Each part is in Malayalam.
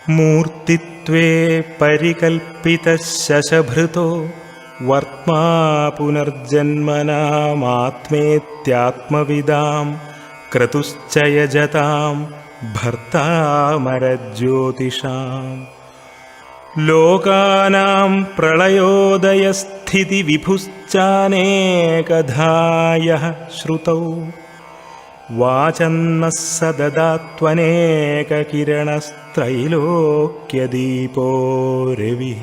മൂർത്തിത്വേ പരികൽപ്പിതഃ ശശഭൃതോ വർത്മാ പുനർജന്മനാമാത്മേത്യാത്മവിദാം ക്രതുശ്ച യജതാം ഭർത്താമരജ്യോതിഷാം. ലോകാനാം പ്രളയോദയസ്ഥിതി വിഭുശ്ചാനേകധായഃ ശ്രുതൗ വാചന്നഃ സദദാത്വനേകകിരണസ്ത്രൈലോക്യദീപോ രവിഃ.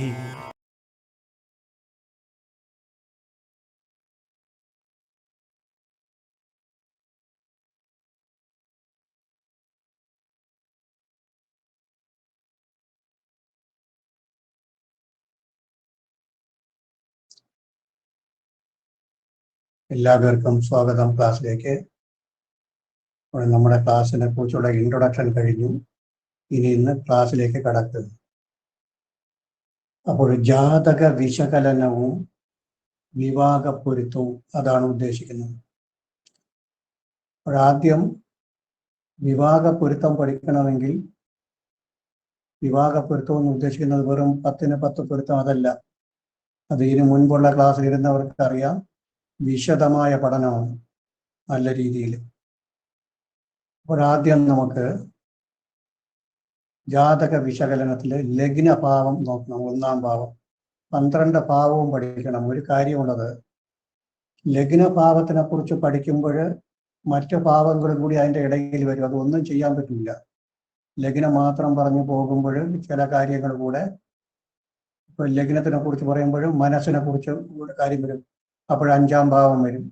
എല്ലാവർക്കും സ്വാഗതം ക്ലാസ്സിലേക്ക്. നമ്മുടെ ക്ലാസ്സിനെ കുറിച്ചുള്ള ഇൻട്രൊഡക്ഷൻ കഴിഞ്ഞു. ഇന്ന് ക്ലാസ്സിലേക്ക് കടക്കുന്നു. അപ്പോൾ ജാതക വിശകലനവും വിവാഹ പൊരുത്തവും അതാണ് ഉദ്ദേശിക്കുന്നത്. ആദ്യം വിവാഹ പൊരുത്തം പഠിക്കണമെങ്കിൽ വിവാഹ പൊരുത്തം എന്ന് ഉദ്ദേശിക്കുന്നത് വെറും 10ന് 10 പൊരുത്തം അതല്ല. അത് ഇതിനു മുൻപുള്ള ക്ലാസ്സിൽ ഇരുന്നവർക്ക് അറിയാം. വിശദമായ പഠനമാണ് നല്ല രീതിയിൽ. അപ്പോൾ ആദ്യം നമുക്ക് ജാതക വിശകലനത്തിലെ ലഗ്നഭാവം നോക്കണം. 1-ാം ഭാവം. 12 ഭാവവും പഠിക്കണം. ഒരു കാര്യമുള്ളത്, ലഗ്നഭാവത്തിനെ കുറിച്ച് പഠിക്കുമ്പോൾ മറ്റു ഭാവങ്ങളും കൂടി അതിൻ്റെ ഇടയിൽ വരും. അതൊന്നും ചെയ്യാൻ പറ്റില്ല. ലഗ്നം മാത്രം പറഞ്ഞു പോകുമ്പോൾ ചില കാര്യങ്ങൾ കൂടെ, ഇപ്പോൾ ലഗ്നത്തിനെ കുറിച്ച് പറയുമ്പോഴും മനസ്സിനെ കുറിച്ച് കൂടെ കാര്യം വരും. അപ്പോൾ 5-ാം ഭാവം വരും.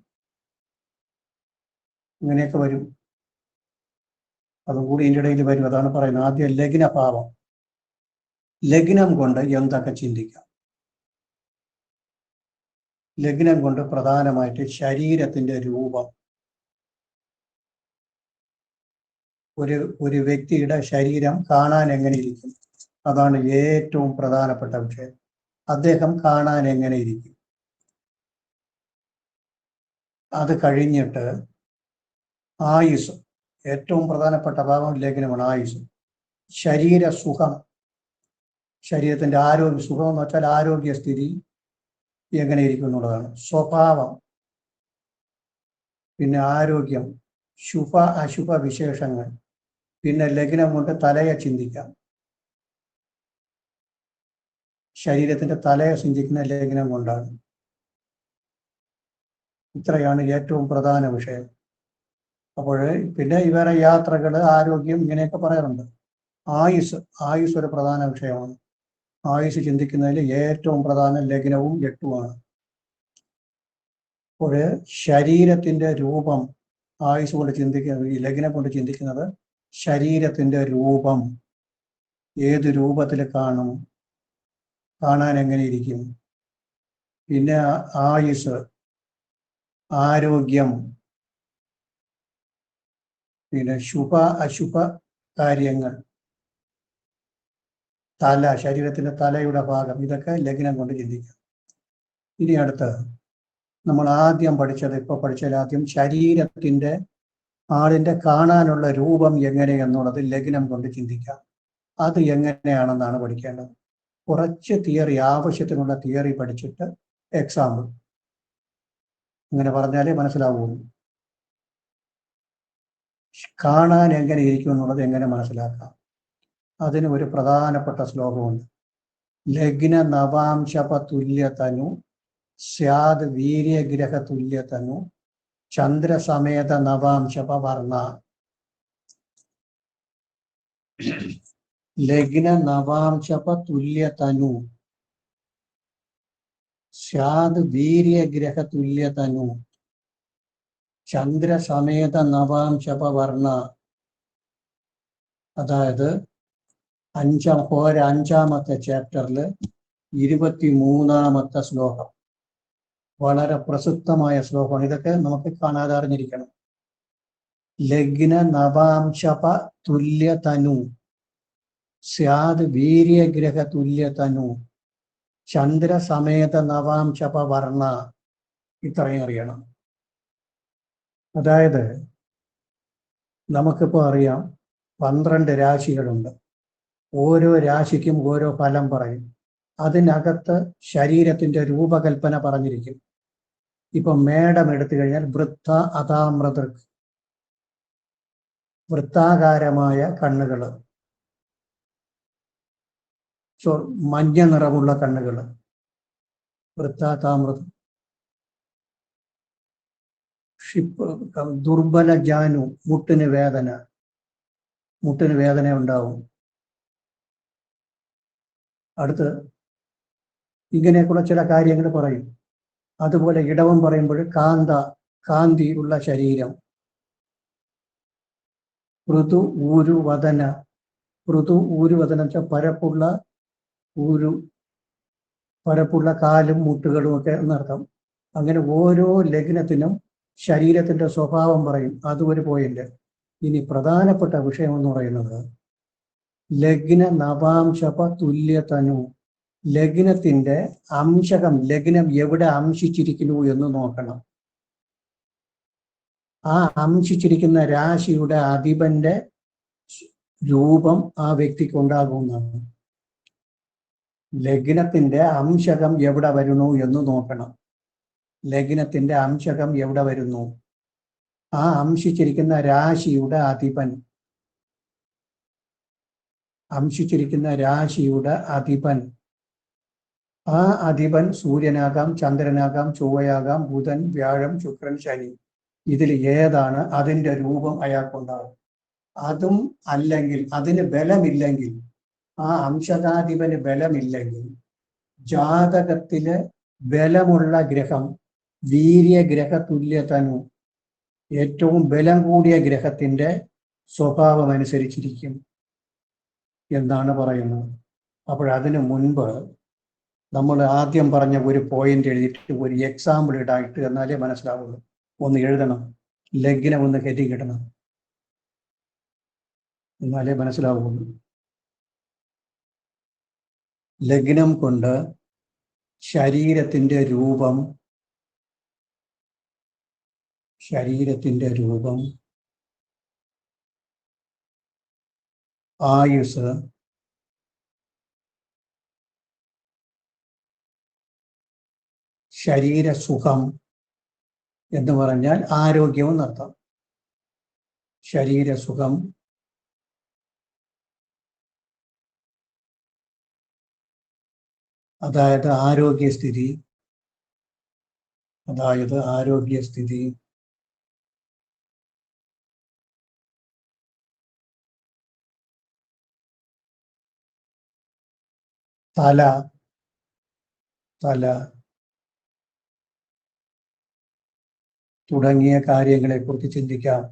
ഇങ്ങനെയൊക്കെ വരും. അതും കൂടി ഇതിൻ്റെ ഇടയിൽ വരും. അതാണ് പറയുന്നത്. ആദ്യം ലഗ്നഭാവം. ലഗ്നം കൊണ്ട് എന്തൊക്കെ ചിന്തിക്കാം? ലഗ്നം കൊണ്ട് പ്രധാനമായിട്ട് ശരീരത്തിന്റെ രൂപം, ഒരു വ്യക്തിയുടെ ശരീരം കാണാൻ എങ്ങനെ ഇരിക്കും, അതാണ് ഏറ്റവും പ്രധാനപ്പെട്ട വിഷയം. അദ്ദേഹം കാണാൻ എങ്ങനെ ഇരിക്കും. അത് കഴിഞ്ഞിട്ട് ആയുസ്, ഏറ്റവും പ്രധാനപ്പെട്ട ഭാവം ലഗ്നമാണ്. ആയുസ്, ശരീരസുഖം, ശരീരത്തിന്റെ ആരോഗ്യ സുഖം എന്ന് വെച്ചാൽ ആരോഗ്യസ്ഥിതി എങ്ങനെ ഇരിക്കും എന്നുള്ളതാണ്. സ്വഭാവം, പിന്നെ ആരോഗ്യം, ശുഭ അശുഭ വിശേഷങ്ങൾ. പിന്നെ ലഗ്നം കൊണ്ട് തലയെ ചിന്തിക്കാം. ശരീരത്തിന്റെ തലയെ ചിന്തിക്കുന്ന ലഗ്നം കൊണ്ടാണ്. ഇത്രയാണ് ഏറ്റവും പ്രധാന വിഷയം. അപ്പോൾ പിന്നെ ഇവരെ യാത്രകൾ, ആരോഗ്യം, ഇങ്ങനെയൊക്കെ പറയാറുണ്ട്. ആയുസ് ഒരു പ്രധാന വിഷയമാണ്. ആയുസ് ചിന്തിക്കുന്നതിൽ ഏറ്റവും പ്രധാന ലഗ്നവും 8-ഉമാണ്. അപ്പോൾ ശരീരത്തിന്റെ രൂപം ആയുസ് കൊണ്ട് ചിന്തിക്കുന്നത്, ഈ ലഗ്നം കൊണ്ട് ചിന്തിക്കുന്നത് ശരീരത്തിന്റെ രൂപം, ഏത് രൂപത്തിൽ കാണും, കാണാൻ എങ്ങനെ ഇരിക്കും. പിന്നെ ആയുസ്, ആരോഗ്യം, പിന്നെ ശുഭ അശുഭ കാര്യങ്ങൾ, തല, ശരീരത്തിന്റെ തലയുടെ ഭാഗം, ഇതൊക്കെ ലഗ്നം കൊണ്ട് ചിന്തിക്കാം. ഇനി അടുത്ത് നമ്മൾ ആദ്യം പഠിച്ചത്, ഇപ്പോൾ പഠിച്ചതിൽ ആദ്യം ശരീരത്തിന്റെ ആളിന്റെ കാണാനുള്ള രൂപം എങ്ങനെയെന്നുള്ളത് ലഗ്നം കൊണ്ട് ചിന്തിക്കാം. അത് എങ്ങനെയാണെന്നാണ് പഠിക്കേണ്ടത്. കുറച്ച് തിയറി, ആവശ്യത്തിനുള്ള തിയറി പഠിച്ചിട്ട് എക്സാമ്പിൾ, അങ്ങനെ പറഞ്ഞാലേ മനസ്സിലാവുള്ളൂ. കാണാൻ എങ്ങനെ ഇരിക്കും എന്നുള്ളത് എങ്ങനെ മനസ്സിലാക്കാം? അതിന് ഒരു പ്രധാനപ്പെട്ട ശ്ലോകമുണ്ട്. ലഗ്ന നവാംശപ തുല്യതനു സ്യാദ് വീര്യഗ്രഹ തുല്യതനു ചന്ദ്രസമേത നവാംശപ വർണ്ണ. ലഗ്ന നവാംശപ തുല്യതനു സ്യാദ് വീര്യഗ്രഹ തുല്യതനു ചന്ദ്രസമേത നവാംശപ വർണ്ണ. അതായത് 5-ാമത്തെ ചാപ്റ്ററിൽ 23-ാമത്തെ ശ്ലോകം, വളരെ പ്രസിദ്ധമായ ശ്ലോകമാണ്. ഇതൊക്കെ നമുക്ക് കാണാതെ അറിഞ്ഞിരിക്കണം. ലഗ്ന നവാംശപ തുല്യതനു സ്യാദ് വീര്യഗ്രഹ തുല്യതനു ചന്ദ്രസമേത നവാംശപ വർണ്ണ. ഇത്രയും അറിയണം. അതായത് നമുക്കിപ്പോൾ അറിയാം 12 രാശികളുണ്ട്. ഓരോ രാശിക്കും ഓരോ ഫലം പറയും. അതിനകത്ത് ശരീരത്തിന്റെ രൂപകൽപ്പന പറഞ്ഞിരിക്കും. ഇപ്പൊ മേടം എടുത്തു കഴിഞ്ഞാൽ വൃത്ത അതാമൃതൃക്, വൃത്താകാരമായ കണ്ണുകൾ, മഞ്ഞ നിറമുള്ള കണ്ണുകൾ, വൃത്താതാമൃതം. ദുർബല ജാനു, മുട്ടിന് വേദന ഉണ്ടാവും. അടുത്ത് ഇങ്ങനെയൊക്കെയുള്ള ചില കാര്യങ്ങൾ പറയും. അതുപോലെ ഇടവം പറയുമ്പോൾ കാന്തി ഉള്ള ശരീരം. ഋതു ഊരു വദന വെച്ചാൽ പരപ്പുള്ള കാലും മുട്ടുകളും ഒക്കെ എന്നർത്ഥം. അങ്ങനെ ഓരോ ലഗ്നത്തിനും ശരീരത്തിന്റെ സ്വഭാവം പറയും. അത് ഒരു പോയിന്റ്. ഇനി പ്രധാനപ്പെട്ട വിഷയം എന്ന് പറയുന്നത് ലഗ്ന നവാംശപ തുല്യതനു. ലഗ്നത്തിന്റെ അംശകം, ലഗ്നം എവിടെ അംശിച്ചിരിക്കുന്നു എന്ന് നോക്കണം. ആ അംശിച്ചിരിക്കുന്ന രാശിയുടെ അധിപന്റെ രൂപം ആ വ്യക്തിക്ക് ഉണ്ടാകുന്നതാണ്. ലഗ്നത്തിന്റെ അംശകം എവിടെ വരുന്നു എന്ന് നോക്കണം. ലഗ്നത്തിന്റെ അംശകം എവിടെ വരുന്നു, ആ അംശിച്ചിരിക്കുന്ന രാശിയുടെ അധിപൻ, ആ അധിപൻ സൂര്യനാകാം, ചന്ദ്രനാകാം, ചൊവ്വയാകാം, ബുധൻ, വ്യാഴം, ശുക്രൻ, ശനി. ഇതിൽ ഏതാണ് അതിന്റെ രൂപം അയാൾക്കുണ്ടാകും. അതും അല്ലെങ്കിൽ അതിന് ബലമില്ലെങ്കിൽ, ആ അംശകാധിപന് ബലമില്ലെങ്കിൽ, ജാതകത്തില് ബലമുള്ള ഗ്രഹം, വീര്യഗ്രഹ തുല്യതനു, ഏറ്റവും ബലം കൂടിയ ഗ്രഹത്തിന്റെ സ്വഭാവം അനുസരിച്ചിരിക്കും എന്നാണ് പറയുന്നത്. അപ്പോഴതിനു മുൻപ് നമ്മൾ ആദ്യം പറഞ്ഞ ഒരു പോയിന്റ് എഴുതിയിട്ട് ഒരു എക്സാമ്പിൾ ഇടായിട്ട് എന്നാലേ മനസ്സിലാവുള്ളൂ. ഒന്ന് എഴുതണം, ലഗ്നം ഒന്ന് ഹെഡിങ് ഇടണം, എന്നാലേ മനസ്സിലാവുള്ളൂ. ലഗ്നം കൊണ്ട് ശരീരത്തിന്റെ രൂപം, ആയുസ്, ശരീരസുഖം എന്ന് പറഞ്ഞാൽ ആരോഗ്യം എന്നർത്ഥം. ശരീരസുഖം, അതായത് ആരോഗ്യസ്ഥിതി, തല തുടങ്ങിയ കാര്യങ്ങളെക്കുറിച്ച് ചിന്തിക്കാം.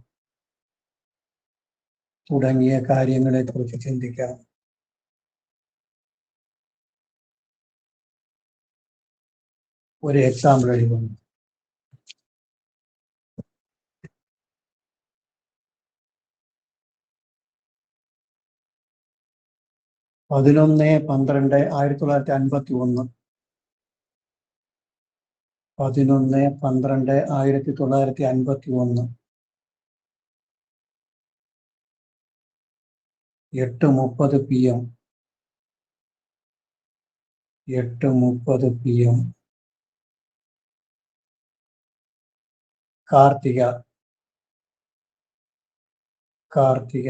ഒരു എക്സാമ്പിൾ എഴുതുന്നു. പതിനൊന്ന് 12 1951, 8:30 PM, 8:30 PM, കാർത്തിക.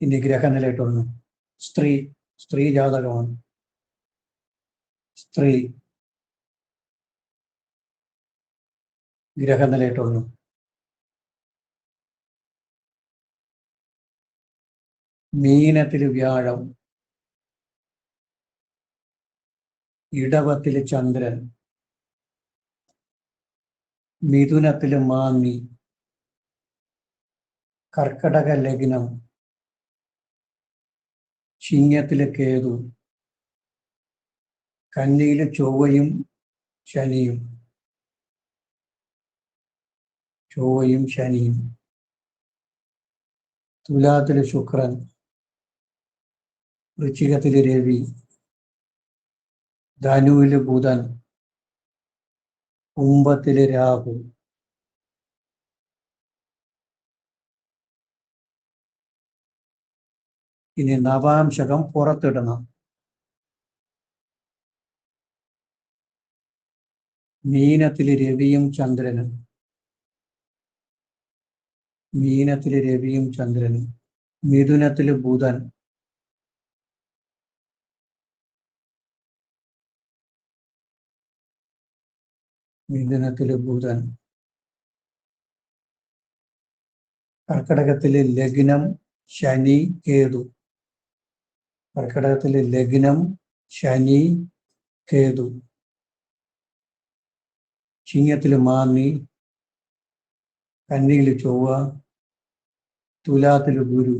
ഇനി ഗ്രഹനിലയിട്ടുള്ളു. സ്ത്രീ ജാതകമാണ്. സ്ത്രീ ഗ്രഹനിലയിട്ടുള്ളു. മീനത്തില് വ്യാഴം, ഇടവത്തില് ചന്ദ്രൻ, മിഥുനത്തില് മാന്നി, കർക്കടക ലഗ്നം, ചിങ്ങത്തില് കേതു, കന്നിയില് ചൊവ്വയും ശനിയും, തുലാത്തില് ശുക്രൻ, വൃശ്ചികത്തില് രവി, ധനുവില് ബുധൻ, കുംഭത്തില് രാഹു, ഇനി നവാംശകം പുറത്തിടണം. മീനത്തില് രവിയും ചന്ദ്രനും. മീനത്തില് രവിയും ചന്ദ്രനും. മിഥുനത്തില് ബുധൻ. മിഥുനത്തില് ബുധൻ. കർക്കടകത്തില് ലഗ്നം ശനി കേതു. കർക്കടകത്തില് ലഗ്നം ശനി കേതു. ചിങ്ങത്തില് മാന്നി. കന്നിയില് ചൊവ്വ. തുലാത്തില് ഗുരു.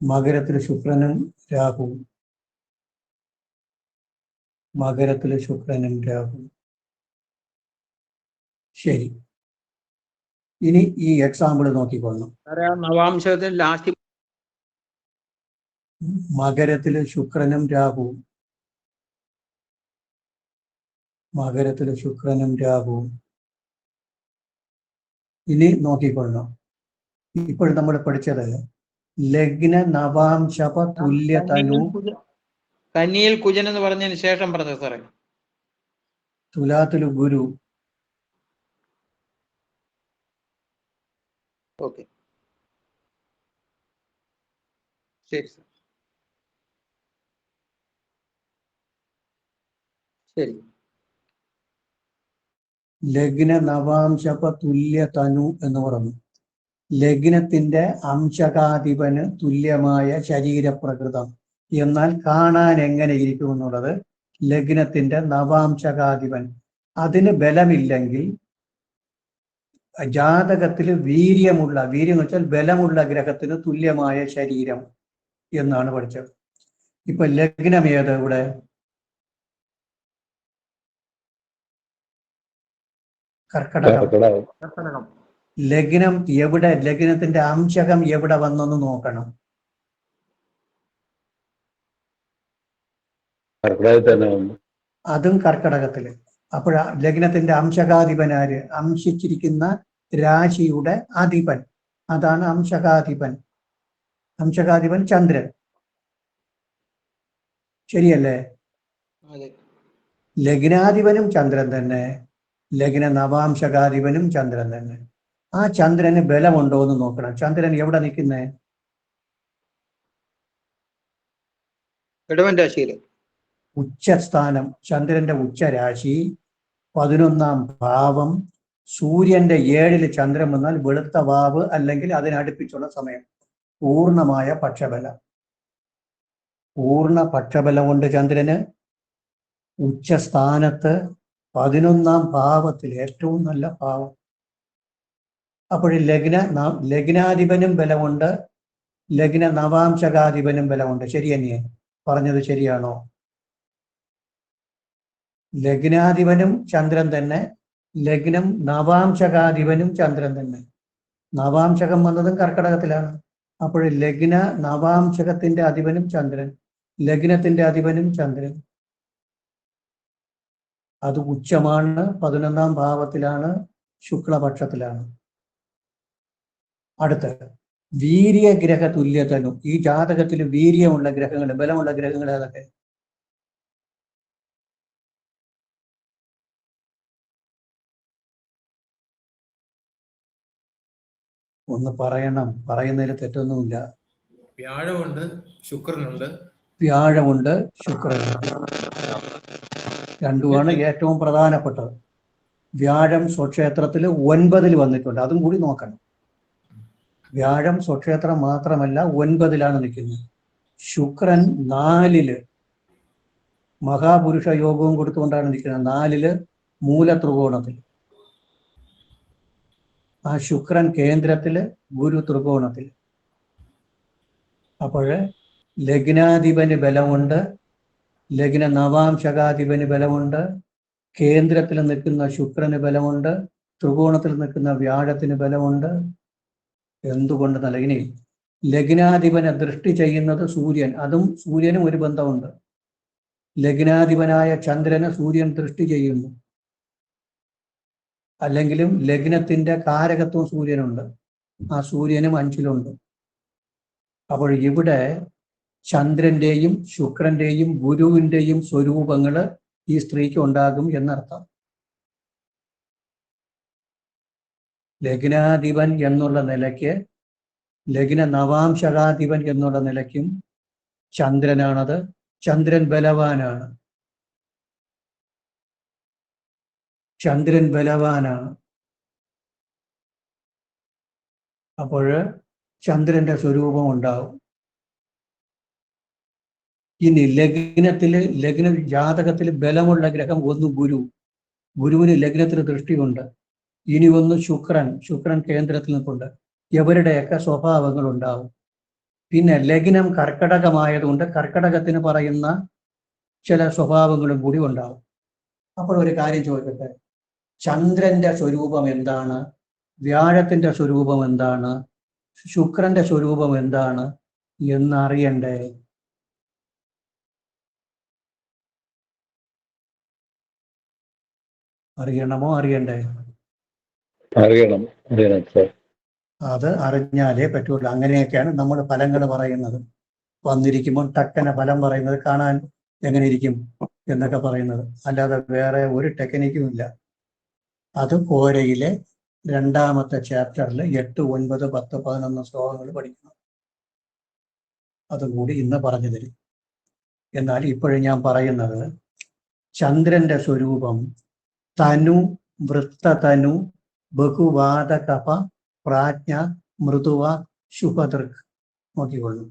മകരത്തില് ശുക്രനും രാഹു. മകരത്തില് ശുക്രനും രാഹു. ശരി, ഇനി ഈ എക്സാമ്പിൾ നോക്കിക്കൊള്ളണം. നവാംശത്തിൽ ലാസ്റ്റ് മകരത്തില് ശുക്രനും രാഹുവും. മകരത്തില് ശുക്രനും രാഹുവും. ഇനി നോക്കിക്കൊള്ളണം. ഇപ്പോൾ നമ്മൾ പഠിച്ചത് ലഗ്ന നവാംശപ തുല്യതനു. കന്നിയിൽ കുജൻ എന്ന് പറഞ്ഞതിന് ശേഷം പറഞ്ഞത് സാറേ. തുലാത്തില് ഗുരു. ഓക്കെ, ശരി സാർ, ശരി. ലഗ്ന നവാംശപ തുല്യതനു എന്ന് പറഞ്ഞു. ലഗ്നത്തിന്റെ അംശകാധിപന് തുല്യമായ ശരീരപ്രകൃതം. എന്നാൽ കാണാൻ എങ്ങനെ ഇരിക്കും എന്നുള്ളത് ലഗ്നത്തിന്റെ നവാംശകാധിപൻ. അതിന് ബലമില്ലെങ്കിൽ ജാതകത്തിൽ വീര്യം എന്ന് വെച്ചാൽ ബലമുള്ള ഗ്രഹത്തിന് തുല്യമായ ശരീരം എന്നാണ് പഠിച്ചത്. ഇപ്പൊ ലഗ്നം ഏത് ഇവിടെ? കർക്കടകം. ലഗ്നം എവിടെ? ലഗ്നത്തിന്റെ അംശകം എവിടെ വന്നെന്ന് നോക്കണം. അതും കർക്കടകത്തില്. അപ്പോഴ ലഗ്നത്തിന്റെ അംശകാധിപനാര്? അംശിച്ചിരിക്കുന്ന രാശിയുടെ അധിപൻ, അതാണ് അംശകാധിപൻ. അംശകാധിപൻ ചന്ദ്രൻ, ശരിയല്ലേ? ലഗ്നാധിപനും ചന്ദ്രൻ തന്നെ, ലഗ്ന നവാംശകാധിപനും ചന്ദ്രൻ തന്നെ. ആ ചന്ദ്രന് ബലമുണ്ടോ എന്ന് നോക്കണം. ചന്ദ്രൻ എവിടെ നിൽക്കുന്നേ? ഇടവൻ രാശിയില്. ഉച്ചസ്ഥാനം, ചന്ദ്രന്റെ ഉച്ചരാശി 11ാം ഭാവം. സൂര്യന്റെ 7ല് ചന്ദ്രൻ വന്നാൽ വെളുത്ത വാവ് അല്ലെങ്കിൽ അതിനടുപ്പിച്ചുള്ള സമയം. പൂർണ്ണമായ പക്ഷബലം. പൂർണ്ണ പക്ഷബലം കൊണ്ട് ചന്ദ്രന് ഉച്ചസ്ഥാനത്ത് 11ാം ഭാവത്തിൽ, ഏറ്റവും നല്ല ഭാവം. അപ്പോൾ ലഗ്നാധിപനും ബലമുണ്ട്, ലഗ്ന നവാംശകാധിപനും ബലമുണ്ട്. ശരി തന്നെയേ? പറഞ്ഞത് ശരിയാണോ? ലഗ്നാധിപനും ചന്ദ്രൻ തന്നെ, ലഗ്നം നവാംശകാധിപനും ചന്ദ്രൻ തന്നെ. നവാംശകം വന്നതും കർക്കടകത്തിലാണ്. അപ്പോൾ ലഗ്ന നവാംശകത്തിന്റെ അധിപനും ചന്ദ്രൻ, ലഗ്നത്തിന്റെ അധിപനും ചന്ദ്രൻ. അത് ഉച്ചമാണ്, 11ാം ഭാവത്തിലാണ്, ശുക്ലപക്ഷത്തിലാണ്. അടുത്ത് വീര്യഗ്രഹ തുല്യതനു. ഈ ജാതകത്തിൽ വീര്യമുള്ള ഗ്രഹങ്ങൾ, ബലമുള്ള ഗ്രഹങ്ങൾ ഏതൊക്കെ? ഒന്ന് പറയണം, പറയുന്നതിൽ തെറ്റൊന്നുമില്ല. വ്യാഴമുണ്ട്, ശുക്രനുണ്ട്. വ്യാഴമുണ്ട്, ശുക്രനുണ്ട്. രണ്ടുമാണ് ഏറ്റവും പ്രധാനപ്പെട്ടത്. വ്യാഴം സ്വക്ഷേത്രത്തിൽ 9ൽ വന്നിട്ടുണ്ട്, അതും കൂടി നോക്കണം. വ്യാഴം സ്വക്ഷേത്രം മാത്രമല്ല 9ലാണ് നിൽക്കുന്നത്. ശുക്രൻ 4ല് മഹാപുരുഷ യോഗവും കൊടുത്തുകൊണ്ടാണ് നിൽക്കുന്നത്, 4ല് മൂലത്രികോണത്തിൽ. ആ ശുക്രൻ കേന്ദ്രത്തില്, ഗുരു ത്രികോണത്തിൽ. അപ്പോൾ ലഗ്നാധിപന് ബലമുണ്ട്, ലഗ്ന നവാംശകാധിപന് ബലമുണ്ട്, കേന്ദ്രത്തിൽ നിൽക്കുന്ന ശുക്രന് ബലമുണ്ട്, ത്രികോണത്തിൽ നിൽക്കുന്ന വ്യാഴത്തിന് ബലമുണ്ട്. എന്തുകൊണ്ട് നല്ല? ഇനി ലഗ്നാധിപനെ ദൃഷ്ടി ചെയ്യുന്നത് സൂര്യൻ, അതും സൂര്യനും ഒരു ബന്ധമുണ്ട്. ലഗ്നാധിപനായ ചന്ദ്രനെ സൂര്യൻ ദൃഷ്ടി ചെയ്യുന്നു. അല്ലെങ്കിലും ലഗ്നത്തിന്റെ കാരകത്വം സൂര്യനുണ്ട്. ആ സൂര്യനും 5-ലുണ്ട്. അപ്പോൾ ഇവിടെ ചന്ദ്രന്റെയും ശുക്രന്റെയും ഗുരുവിന്റെയും സ്വരൂപങ്ങൾ ഈ സ്ത്രീക്ക് ഉണ്ടാകും എന്നർത്ഥം. ലഗ്നാധിപൻ എന്നുള്ള നിലയ്ക്ക്, ലഗ്ന നവാംശകാധിപൻ എന്നുള്ള നിലയ്ക്കും ചന്ദ്രനാണത്. ചന്ദ്രൻ ബലവാനാണ്. ചന്ദ്രൻ ബലവാനാണ്. അപ്പോൾ ചന്ദ്രന്റെ സ്വരൂപം ഉണ്ടാവും. ഇനി ലഗ്ന ജാതകത്തിൽ ബലമുള്ള ഗ്രഹം ഒന്ന് ഗുരു. ഗുരുവിന് ലഗ്നത്തിന് ദൃഷ്ടിയുണ്ട്. ഇനി ഒന്ന് ശുക്രൻ കേന്ദ്രത്തിൽ നിൽപ്പുണ്ട്. ഇവരുടെയൊക്കെ സ്വഭാവങ്ങൾ ഉണ്ടാവും. പിന്നെ ലഗ്നം കർക്കടകമായതുകൊണ്ട് കർക്കടകത്തിന് പറയുന്ന ചില സ്വഭാവങ്ങളും കൂടി ഉണ്ടാവും. അപ്പോൾ ഒരു കാര്യം ചോദിക്കട്ടെ, ചന്ദ്രന്റെ സ്വരൂപം എന്താണ്? വ്യാഴത്തിന്റെ സ്വരൂപം എന്താണ്? ശുക്രന്റെ സ്വരൂപം എന്താണ് എന്നറിയണ്ടേ? അറിയണമോ അറിയണ്ടേ? അറിയണം സാർ. അത് അറിഞ്ഞാലേ പറ്റുള്ളൂ. അങ്ങനെയൊക്കെയാണ് നമ്മൾ ഫലങ്ങൾ പറയുന്നത്. വന്നിരിക്കുമ്പോൾ ടക്കനെ ഫലം പറയുന്നത്, കാണാൻ എങ്ങനെ ഇരിക്കും എന്നൊക്കെ പറയുന്നത്. അല്ലാതെ വേറെ ഒരു ടെക്നിക്കും ഇല്ല. അത് കോരയിലെ 2ാമത്തെ ചാപ്റ്ററിൽ 8, 9, 10, 11 ശ്ലോകങ്ങൾ പഠിക്കണം. അതുകൂടി ഇന്ന് പറഞ്ഞു തരും. എന്നാൽ ഇപ്പോഴും ഞാൻ പറയുന്നത്, ചന്ദ്രന്റെ സ്വരൂപം തനു, വൃത്തതനു, ബഹുവാദ കപ, പ്രാജ്ഞ, മൃദുവ, ശുഭദൃക്. നോക്കിക്കൊള്ളു.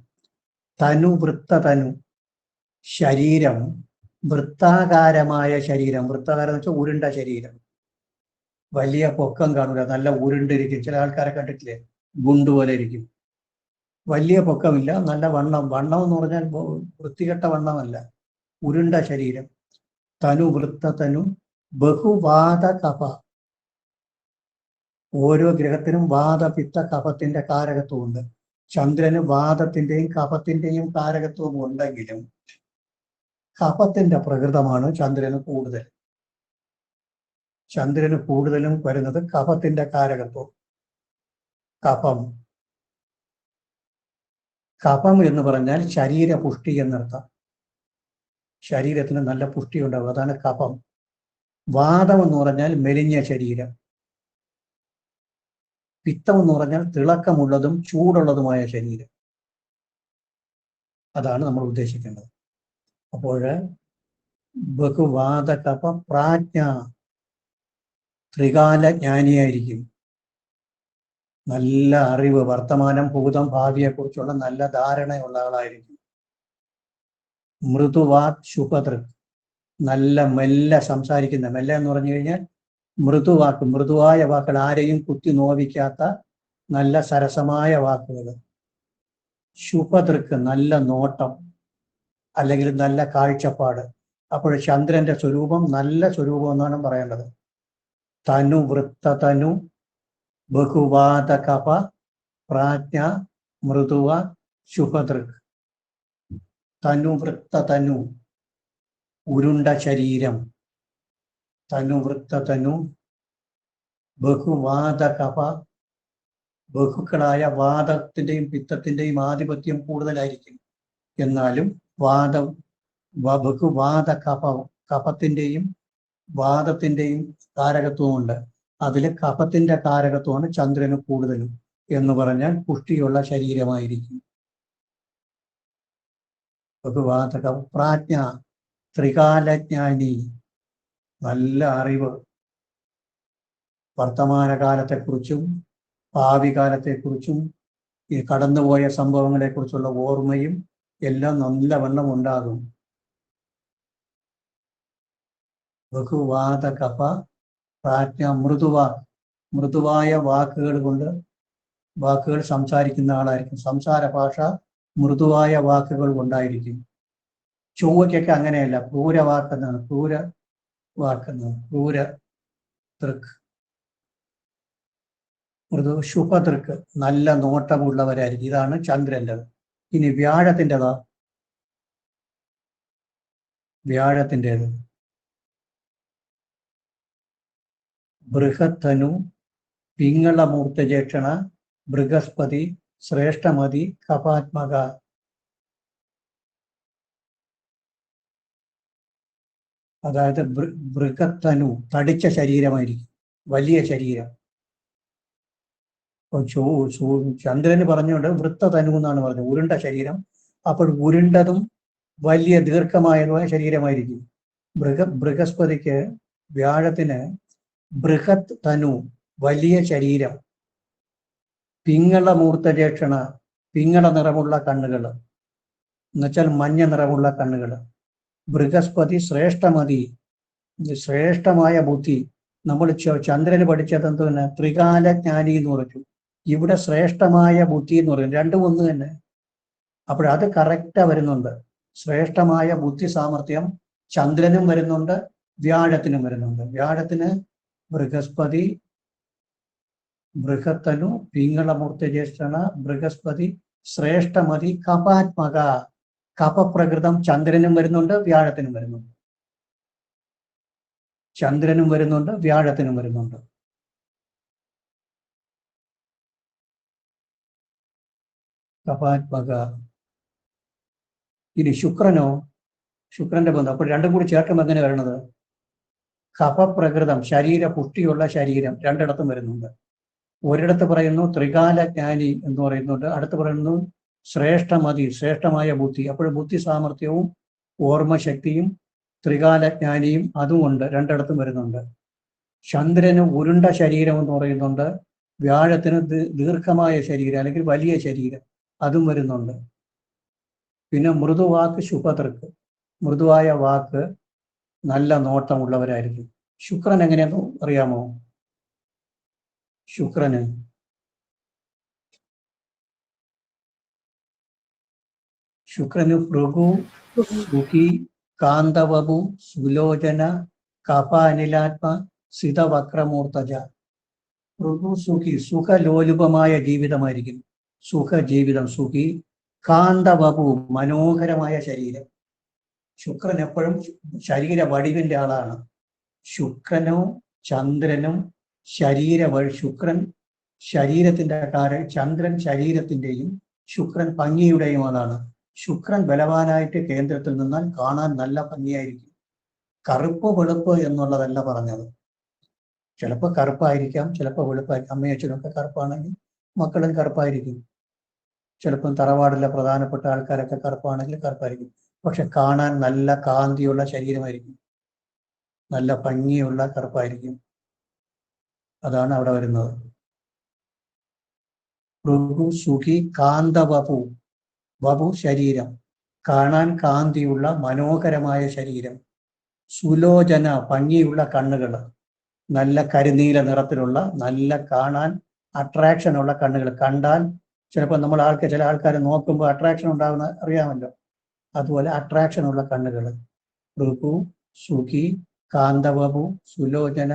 തനു, വൃത്തതനു, ശരീരം വൃത്താകാരമായ ശരീരം. വൃത്താകാരം എന്ന് വെച്ചാൽ ഉരുണ്ട ശരീരം. വലിയ പൊക്കം കാണൂല, നല്ല ഉരുണ്ടിരിക്കും. ചില ആൾക്കാരെ കണ്ടിട്ടില്ലേ, ഗുണ്ട് പോലെ ഇരിക്കും. വലിയ പൊക്കമില്ല, നല്ല വണ്ണം. വണ്ണം എന്ന് പറഞ്ഞാൽ വൃത്തികെട്ട വണ്ണമല്ല, ഉരുണ്ട ശരീരം. തനു, വൃത്തതനു, ബഹുവാദ കഫ. ഓരോ ഗ്രഹത്തിനും വാദ, പിത്ത, കഫത്തിന്റെ കാരകത്വമുണ്ട്. ചന്ദ്രന് വാദത്തിന്റെയും കഫത്തിന്റെയും കാരകത്വം ഉണ്ടെങ്കിലും കഫത്തിന്റെ പ്രകൃതമാണ് ചന്ദ്രന് കൂടുതൽ. ചന്ദ്രന് കൂടുതലും വരുന്നത് കഫത്തിന്റെ കാരകത്വം. കഫം എന്ന് പറഞ്ഞാൽ ശരീരപുഷ്ടി എന്നർത്ഥം. ശരീരത്തിന് നല്ല പുഷ്ടി ഉണ്ടാവും, അതാണ് കഫം. വാദം എന്ന് പറഞ്ഞാൽ മെലിഞ്ഞ ശരീരം. പിത്തം എന്ന് പറഞ്ഞാൽ തിളക്കമുള്ളതും ചൂടുള്ളതുമായ ശരീരം. അതാണ് നമ്മൾ ഉദ്ദേശിക്കേണ്ടത്. അപ്പോൾ ബഹുവാദ കഫ, പ്രാജ്ഞ, ത്രികാല ജ്ഞാനിയായിരിക്കും. നല്ല അറിവ്, വർത്തമാനം, ഭൂതം, ഭാവിയെക്കുറിച്ചുള്ള നല്ല ധാരണയുള്ള ആളായിരിക്കും. മൃദുവാത് ശുഭദൃക്, നല്ല മെല്ലെ സംസാരിക്കുന്ന. മെല്ലെ എന്ന് പറഞ്ഞു കഴിഞ്ഞാൽ മൃദുവാക്ക്, മൃദുവായ വാക്കുകൾ, ആരെയും കുത്തി നോവിക്കാത്ത നല്ല സരസമായ വാക്കുകൾ. ശുഭദൃക്, നല്ല നോട്ടം അല്ലെങ്കിൽ നല്ല കാഴ്ചപ്പാട്. അപ്പോൾ ചന്ദ്രന്റെ സ്വരൂപം നല്ല സ്വരൂപം എന്നാണ് പറയേണ്ടത്. തനു, വൃത്തതനു, ബഹുവാദ കഫ, പ്രാജ്ഞ, മൃദുവ, ശുഭദൃക്. തനു, വൃത്തതനു, ഉരുണ്ട ശരീരം. തനു, വൃത്തതനു, ബഹുവാദ കഫ. ബഹുക്കളായ വാദത്തിന്റെയും പിത്തത്തിന്റെയും ആധിപത്യം കൂടുതലായിരിക്കും. എന്നാലും ബഹുവാദ കഫ, കഫത്തിന്റെയും വാദത്തിന്റെയും കാരകത്വമുണ്ട്. അതിൽ കഫത്തിന്റെ കാരകത്വമാണ് ചന്ദ്രന് കൂടുതലും. എന്ന് പറഞ്ഞാൽ പുഷ്ടിയുള്ള ശരീരമായിരിക്കും. ബഹുവാദ കഫ, പ്രാജ്ഞ, ത്രികാലജ്ഞാനി, നല്ല അറിവ്. വർത്തമാനകാലത്തെക്കുറിച്ചും ഭാവി കാലത്തെക്കുറിച്ചും ഈ കടന്നുപോയ സംഭവങ്ങളെക്കുറിച്ചുള്ള ഓർമ്മയും എല്ലാം നല്ലവണ്ണം ഉണ്ടാകും. ബഹുവാദ കഫ, പ്രാജ്ഞ, മൃദുവായ വാക്കുകൾ സംസാരിക്കുന്ന ആളായിരിക്കും. സംസാര ഭാഷ മൃദുവായ വാക്കുകൾ കൊണ്ടായിരിക്കും. ചൊവ്വയ്ക്കൊക്കെ അങ്ങനെയല്ല, ക്രൂര ദൃക്, മൃദു, ശുഭദൃക്, നല്ല നോട്ടമുള്ളവരായിരിക്കും. ഇതാണ് ചന്ദ്രൻ്റെത്. ഇനി വ്യാഴത്തിൻ്റെത് ബൃഹത്തനു, പിങ്ങളമൂർത്തജേക്ഷണ, ബൃഹസ്പതി ശ്രേഷ്ഠമതി കപാത്മക. അതായത് ബൃഹത്തനു തടിച്ച ശരീരമായിരിക്കും, വലിയ ശരീരം. ചന്ദ്രന് പറഞ്ഞുകൊണ്ട് വൃത്തതനു എന്നാണ് പറഞ്ഞത്, ഉരുണ്ട ശരീരം. അപ്പോൾ ഉരുണ്ടതും വലിയ ദീർഘമായതുമായ ശരീരമായിരിക്കും. ബൃഹസ്പതിക്ക് വ്യാഴത്തിന് ബൃഹത് തനു വലിയ ശരീരം, പിങ്ങള മൂർത്തജേക്ഷണ പിങ്ങള നിറമുള്ള കണ്ണുകൾ, എന്നുവെച്ചാൽ മഞ്ഞ നിറമുള്ള കണ്ണുകൾ. ബൃഹസ്പതി ശ്രേഷ്ഠമതി ശ്രേഷ്ഠമായ ബുദ്ധി. നമ്മൾ ചന്ദ്രന് പഠിച്ചത് എന്ത് തന്നെ ത്രികാലജ്ഞാനി എന്ന് പറഞ്ഞു. ഇവിടെ ശ്രേഷ്ഠമായ ബുദ്ധി എന്ന് പറയും, രണ്ടും ഒന്ന് തന്നെ. അപ്പോഴത് കറക്റ്റാ വരുന്നുണ്ട്. ശ്രേഷ്ഠമായ ബുദ്ധി സാമർഥ്യം ചന്ദ്രനും വരുന്നുണ്ട്, വ്യാഴത്തിനും വരുന്നുണ്ട്. വ്യാഴത്തിന് ബൃഹസ്പതി ബൃഹത്തനു പിങ്ങളമൂർത്തജ്യേഷ്ഠന ബൃഹസ്പതി ശ്രേഷ്ഠമതി കപാത്മക. കപപ്രകൃതം ചന്ദ്രനും വരുന്നുണ്ട്, വ്യാഴത്തിനും വരുന്നുണ്ട്. ചന്ദ്രനും വരുന്നുണ്ട്, വ്യാഴത്തിനും വരുന്നുണ്ട്. കപാത്മക. ഇനി ശുക്രനോ, ശുക്രന്റെ ബന്ധം. അപ്പോൾ രണ്ടും കൂടി ചേർക്കുമ്പോൾ എങ്ങനെ വരണത്? കപപ്രകൃതം ശരീര പുഷ്ടിയുള്ള ശരീരം രണ്ടിടത്തും വരുന്നുണ്ട്. ഒരിടത്ത് പറയുന്നു ത്രികാലജ്ഞാനി എന്ന് പറയുന്നുണ്ട്, അടുത്ത് പറയുന്നു ശ്രേഷ്ഠമതി ശ്രേഷ്ഠമായ ബുദ്ധി. അപ്പോൾ ബുദ്ധി സാമർഥ്യവും ഓർമ്മശക്തിയും ത്രികാലജ്ഞാനിയും അതുമുണ്ട്, രണ്ടിടത്തും വരുന്നുണ്ട്. ചന്ദ്രന് ഉരുണ്ട ശരീരം എന്ന് പറയുന്നുണ്ട്, വ്യാഴത്തിന് ദീർഘമായ ശരീരം അല്ലെങ്കിൽ വലിയ ശരീരം അതും വരുന്നുണ്ട്. പിന്നെ മൃദുവാക്ക് ശുഭതൃക്ക്, മൃദുവായ വാക്ക്, നല്ല നോട്ടമുള്ളവരായിരിക്കും. ശുക്രൻ എങ്ങനെയാണെന്ന് അറിയാമോ? ശുക്രന് ഭൃഗു സുഖി കാന്തവപു സുലോചന കപാനിലാത്മ സിതവക്രമൂർത്തജ. ഭൃഗു സുഖി സുഖലോലുപമായ ജീവിതമായിരിക്കും, സുഖജീവിതം. സുഖി കാന്തവപു മനോഹരമായ ശരീരം. ശുക്രൻ എപ്പോഴും ശരീര വടിവിന്റെ ആളാണ്. ശുക്രനും ചന്ദ്രനും ശുക്രൻ ശരീരത്തിന്റെ ചന്ദ്രൻ ശരീരത്തിന്റെയും ശുക്രൻ ഭംഗിയുടെയും ആളാണ്. ശുക്രൻ ബലവാനായിട്ട് കേന്ദ്രത്തിൽ നിന്നാൽ കാണാൻ നല്ല ഭംഗിയായിരിക്കും. കറുപ്പ് വെളുപ്പ് എന്നുള്ളതല്ല പറഞ്ഞത്. ചിലപ്പോൾ കറുപ്പായിരിക്കാം, ചിലപ്പോൾ വെളുപ്പായിരിക്കും. അമ്മയച്ഛനൊക്കെ കറുപ്പാണെങ്കിൽ മക്കളും കറുപ്പായിരിക്കും. ചിലപ്പം തറവാടിലെ പ്രധാനപ്പെട്ട ആൾക്കാരൊക്കെ കറുപ്പാണെങ്കിൽ കറുപ്പായിരിക്കും. പക്ഷെ കാണാൻ നല്ല കാന്തിയുള്ള ശരീരമായിരിക്കും, നല്ല ഭംഗിയുള്ള കറുപ്പായിരിക്കും. അതാണ് അവിടെ വരുന്നത്. ഭൃഗു സുഖി കാന്തവപു. വപു ശരീരം, കാണാൻ കാന്തിയുള്ള മനോഹരമായ ശരീരം. സുലോചന ഭംഗിയുള്ള കണ്ണുകൾ, നല്ല കരിനീല നിറത്തിലുള്ള നല്ല കാണാൻ അട്രാക്ഷൻ ഉള്ള കണ്ണുകൾ. കണ്ടാൽ ചിലപ്പോൾ നമ്മൾ ചില ആൾക്കാരെ നോക്കുമ്പോൾ അട്രാക്ഷൻ ഉണ്ടാകുന്ന അറിയാമല്ലോ, അതുപോലെ അട്രാക്ഷൻ ഉള്ള കണ്ണുകൾ. ഭൃഗു സുഖി കാന്തവപു സുലോചന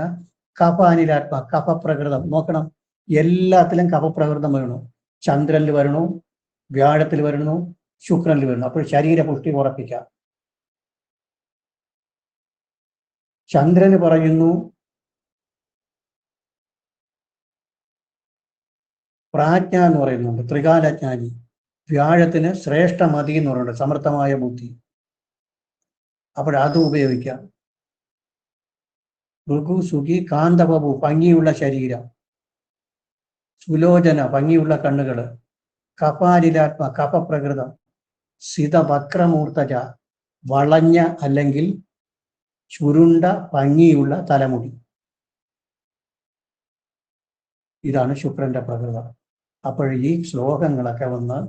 കപാനിലാത്മ. കപപ്രകൃതം നോക്കണം, എല്ലാത്തിലും കപപ്രകൃതം വരണു. ചന്ദ്രനിൽ വരണു, വ്യാഴത്തിൽ വരുന്നു, ശുക്രനിൽ വരുന്നു. അപ്പോൾ ശരീരപുഷ്ടി ഉറപ്പിക്കാം. ചന്ദ്രന് പറയുന്നു പ്രാജ്ഞ എന്ന് പറയുന്നുണ്ട്, ത്രികാലജ്ഞാനി. വ്യാഴത്തിന് ശ്രേഷ്ഠമതി എന്ന് പറയുന്നുണ്ട്, സമർത്ഥമായ ബുദ്ധി. അപ്പോഴത് ഉപയോഗിക്കാം. ഭൃഗു സുഖി കാന്തവപു ഭംഗിയുള്ള ശരീരം. സുലോചന ഭംഗിയുള്ള കണ്ണുകൾ. കപാലിലാത്മ കപപ്രകൃതം. സിതവക്രമൂർത്തജ വളഞ്ഞ അല്ലെങ്കിൽ ചുരുണ്ട ഭംഗിയുള്ള തലമുടി. ഇതാണ് ശുക്രന്റെ പ്രകൃതം. അപ്പോൾ ഈ ശ്ലോകങ്ങളൊക്കെ വന്ന്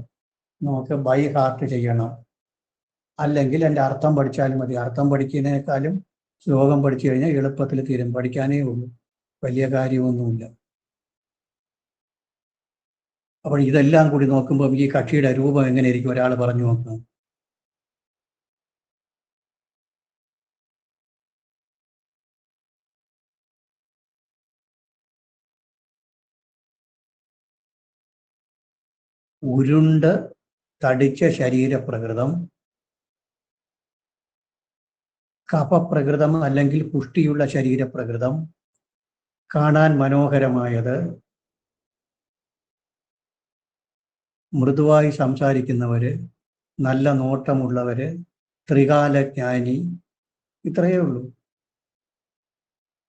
നമുക്ക് ബൈ ഹാർട്ട് ചെയ്യണം, അല്ലെങ്കിൽ എൻ്റെ അർത്ഥം പഠിച്ചാലും മതി. അർത്ഥം പഠിക്കുന്നതിനേക്കാളും ശ്ലോകം പഠിച്ചു കഴിഞ്ഞാൽ എളുപ്പത്തിൽ തീരും, പഠിക്കാനേ ഉള്ളൂ, വലിയ കാര്യമൊന്നുമില്ല. അപ്പോൾ ഇതെല്ലാം കൂടി നോക്കുമ്പോൾ ഈ കക്ഷിയുടെ രൂപം എങ്ങനെയായിരിക്കും ഒരാൾ പറഞ്ഞു നോക്കുക. ഉരുണ്ട് തടിച്ച ശരീരപ്രകൃതം, കഫപ്രകൃതം അല്ലെങ്കിൽ പുഷ്ടിയുള്ള ശരീരപ്രകൃതം, കാണാൻ മനോഹരമായത്, മൃദുവായി സംസാരിക്കുന്നവര്, നല്ല നോട്ടമുള്ളവര്, ത്രികാലജ്ഞാനി, ഇത്രയേ ഉള്ളൂ.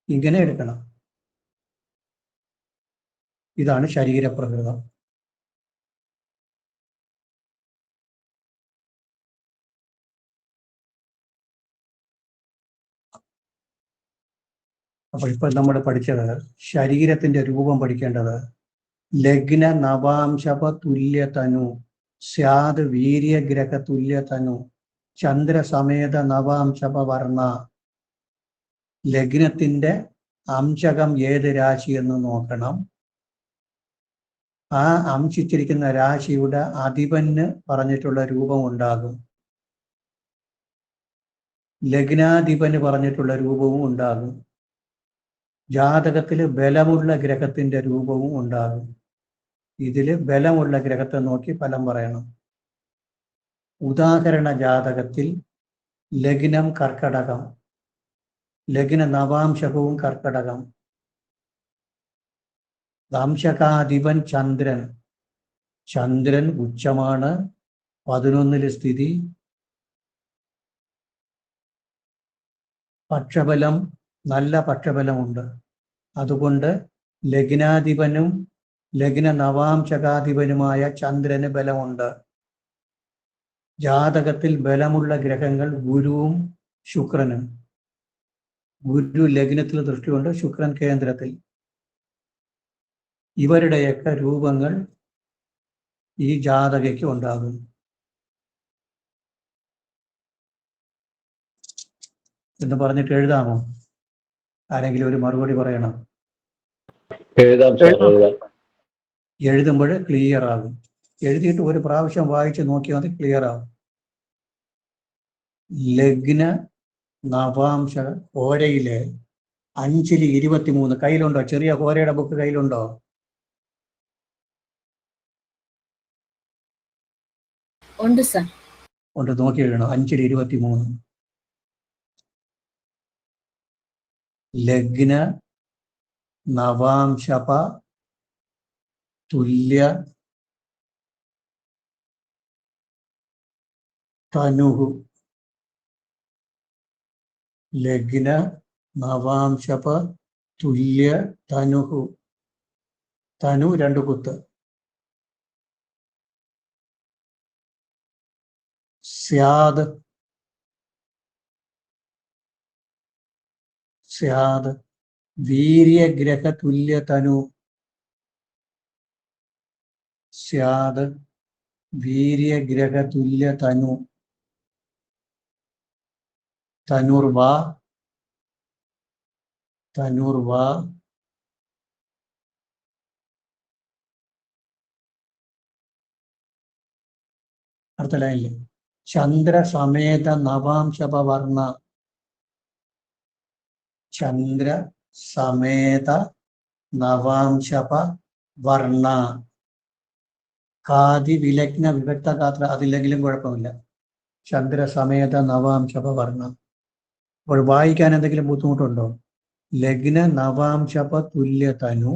ഇങ്ങനെ എടുക്കണം. ഇതാണ് ശരീരപ്രകൃതം. അപ്പൊ ഇപ്പൊ നമ്മൾ പഠിച്ചത് ശരീരത്തിന്റെ രൂപം പഠിക്കേണ്ടത് ലഗ്ന നവാംശപ തുല്യതനു സ്യാദ് വീര്യഗ്രഹ തുല്യതനു ചന്ദ്രസമേത നവാംശപ വർണ്ണ. ലഗ്നത്തിന്റെ അംശകം ഏത് രാശി എന്ന് നോക്കണം. ആ അംശിച്ചിരിക്കുന്ന രാശിയുടെ അധിപന് പറഞ്ഞിട്ടുള്ള രൂപം ഉണ്ടാകും. ലഗ്നാധിപന് പറഞ്ഞിട്ടുള്ള രൂപവും ഉണ്ടാകും. ജാതകത്തിൽ ബലമുള്ള ഗ്രഹത്തിന്റെ രൂപവും ഉണ്ടാകും. ഇതിൽ ബലമുള്ള ഗ്രഹത്തെ നോക്കി ഫലം പറയണം. ഉദാഹരണ ജാതകത്തിൽ ലഗ്നം കർക്കടകം, ലഗ്ന നവാംശകവും കർക്കടകം, അംശകാധിപൻ ചന്ദ്രൻ, ചന്ദ്രൻ ഉച്ചമാണ്, 11 സ്ഥിതി, പക്ഷബലം, നല്ല പക്ഷബലമുണ്ട്. അതുകൊണ്ട് ലഗ്നാധിപനും ലഗ്ന നവാംശകാധിപനുമായ ചന്ദ്രന് ബലമുണ്ട്. ജാതകത്തിൽ ബലമുള്ള ഗ്രഹങ്ങൾ ഗുരുവും ശുക്രനും. ഗുരു ലഗ്നത്തിൽ ദൃഷ്ടികൊണ്ട്, ശുക്രൻ കേന്ദ്രത്തിൽ. ഇവരുടെയൊക്കെ രൂപങ്ങൾ ഈ ജാതകയ്ക്ക് ഉണ്ടാകും. എന്ന് പറഞ്ഞിട്ട് എഴുതാമോ? ആരെങ്കിലും ഒരു മറുപടി പറയണം. എഴുതാം സാർ, എഴുതാം. എഴുതുമ്പോൾ ക്ലിയർ ആകും. എഴുതിയിട്ട് ഒരു പ്രാവശ്യം വായിച്ച് നോക്കിയാൽ മതി, ക്ലിയർ ആകും. ലഗ്ന നവാംശ ഹോരയിലെ 5-23 കയ്യിലുണ്ടോ? ചെറിയ ഹോരയുടെ ബുക്ക് കയ്യിലുണ്ടോ? ഉണ്ട് സർ. ഉണ്ട്, നോക്കി എഴുതണം. 5-23 ലഗ്ന നവാംശപ തുല്യ തനുഹു. ലഗ്ന നവാംശപ തുല്യ തനുഹു. തനു 2 കുത്ത്. സ്യാദ് സ്യാദ് വീര്യഗ്രഹ തുല്യ തനു. സ്യാദ് വീര്യഗ്രഹ തുല്യ തനു. തനുർവാ തനുർവാ അടുത്ത ലൈനില് ചന്ദ്രസമേത നവാംശപ വർണ്ണ. ചന്ദ്ര സമേത നവാംശപ വർണ്ണ. കാതി വിലഗ്ന വിഭക്ത ഗാത്ര അതില്ലെങ്കിലും കുഴപ്പമില്ല. ചന്ദ്രസമേത നവാംശപ വർണ്ണ. അപ്പോൾ വായിക്കാൻ എന്തെങ്കിലും ബുദ്ധിമുട്ടുണ്ടോ? ലഗ്ന നവാംശപ തുല്യ തനു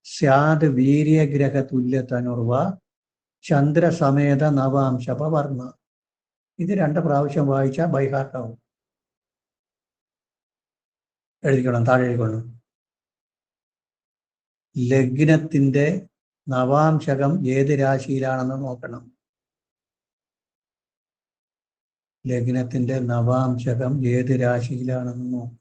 സ്യാദ് വീര്യഗ്രഹ തുല്യ തനുർവ ചന്ദ്രസമേത നവാംശപ വർണ്ണ. ഇത് 2 പ്രാവശ്യം വായിച്ചാൽ ബൈഹാർട്ടാവും. എഴുതിക്കണം, താഴെ എഴുതിക്കൊള്ളു. ലഗ്നത്തിന്റെ നവാംശകം ഏത് രാശിയിലാണെന്ന് നോക്കണം. ലഗ്നത്തിന്റെ നവാംശകം ഏത് രാശിയിലാണെന്ന് നോക്കണം.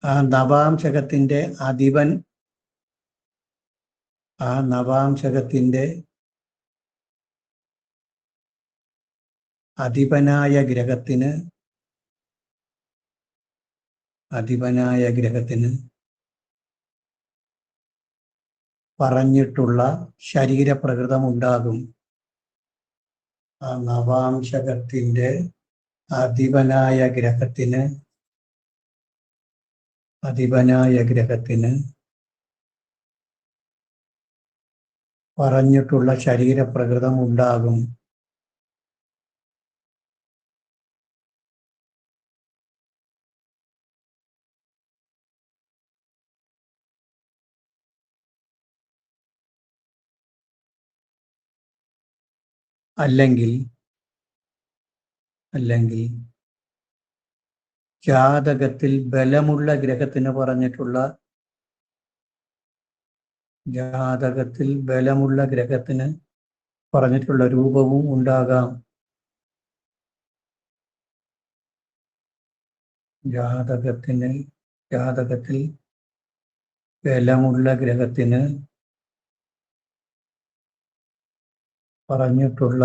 ആ നവാംശകത്തിന്റെ അധിപൻ, ആ നവാംശകത്തിന്റെ അധിപനായ ഗ്രഹത്തിന് 11 പറഞ്ഞിട്ടുള്ള ശരീരപ്രകൃതം ഉണ്ടാകും. ആ നവാംശകത്തിന്റെ അധിപനായ ഗ്രഹത്തിന് പറഞ്ഞിട്ടുള്ള ശരീരപ്രകൃതം ഉണ്ടാകും. അല്ലെങ്കിൽ ജാതകത്തിൽ ബലമുള്ള ഗ്രഹത്തിന് പറഞ്ഞിട്ടുള്ള രൂപവും ഉണ്ടാകാം. ജാതകത്തിൽ ബലമുള്ള ഗ്രഹത്തിന് പറഞ്ഞിട്ടുള്ള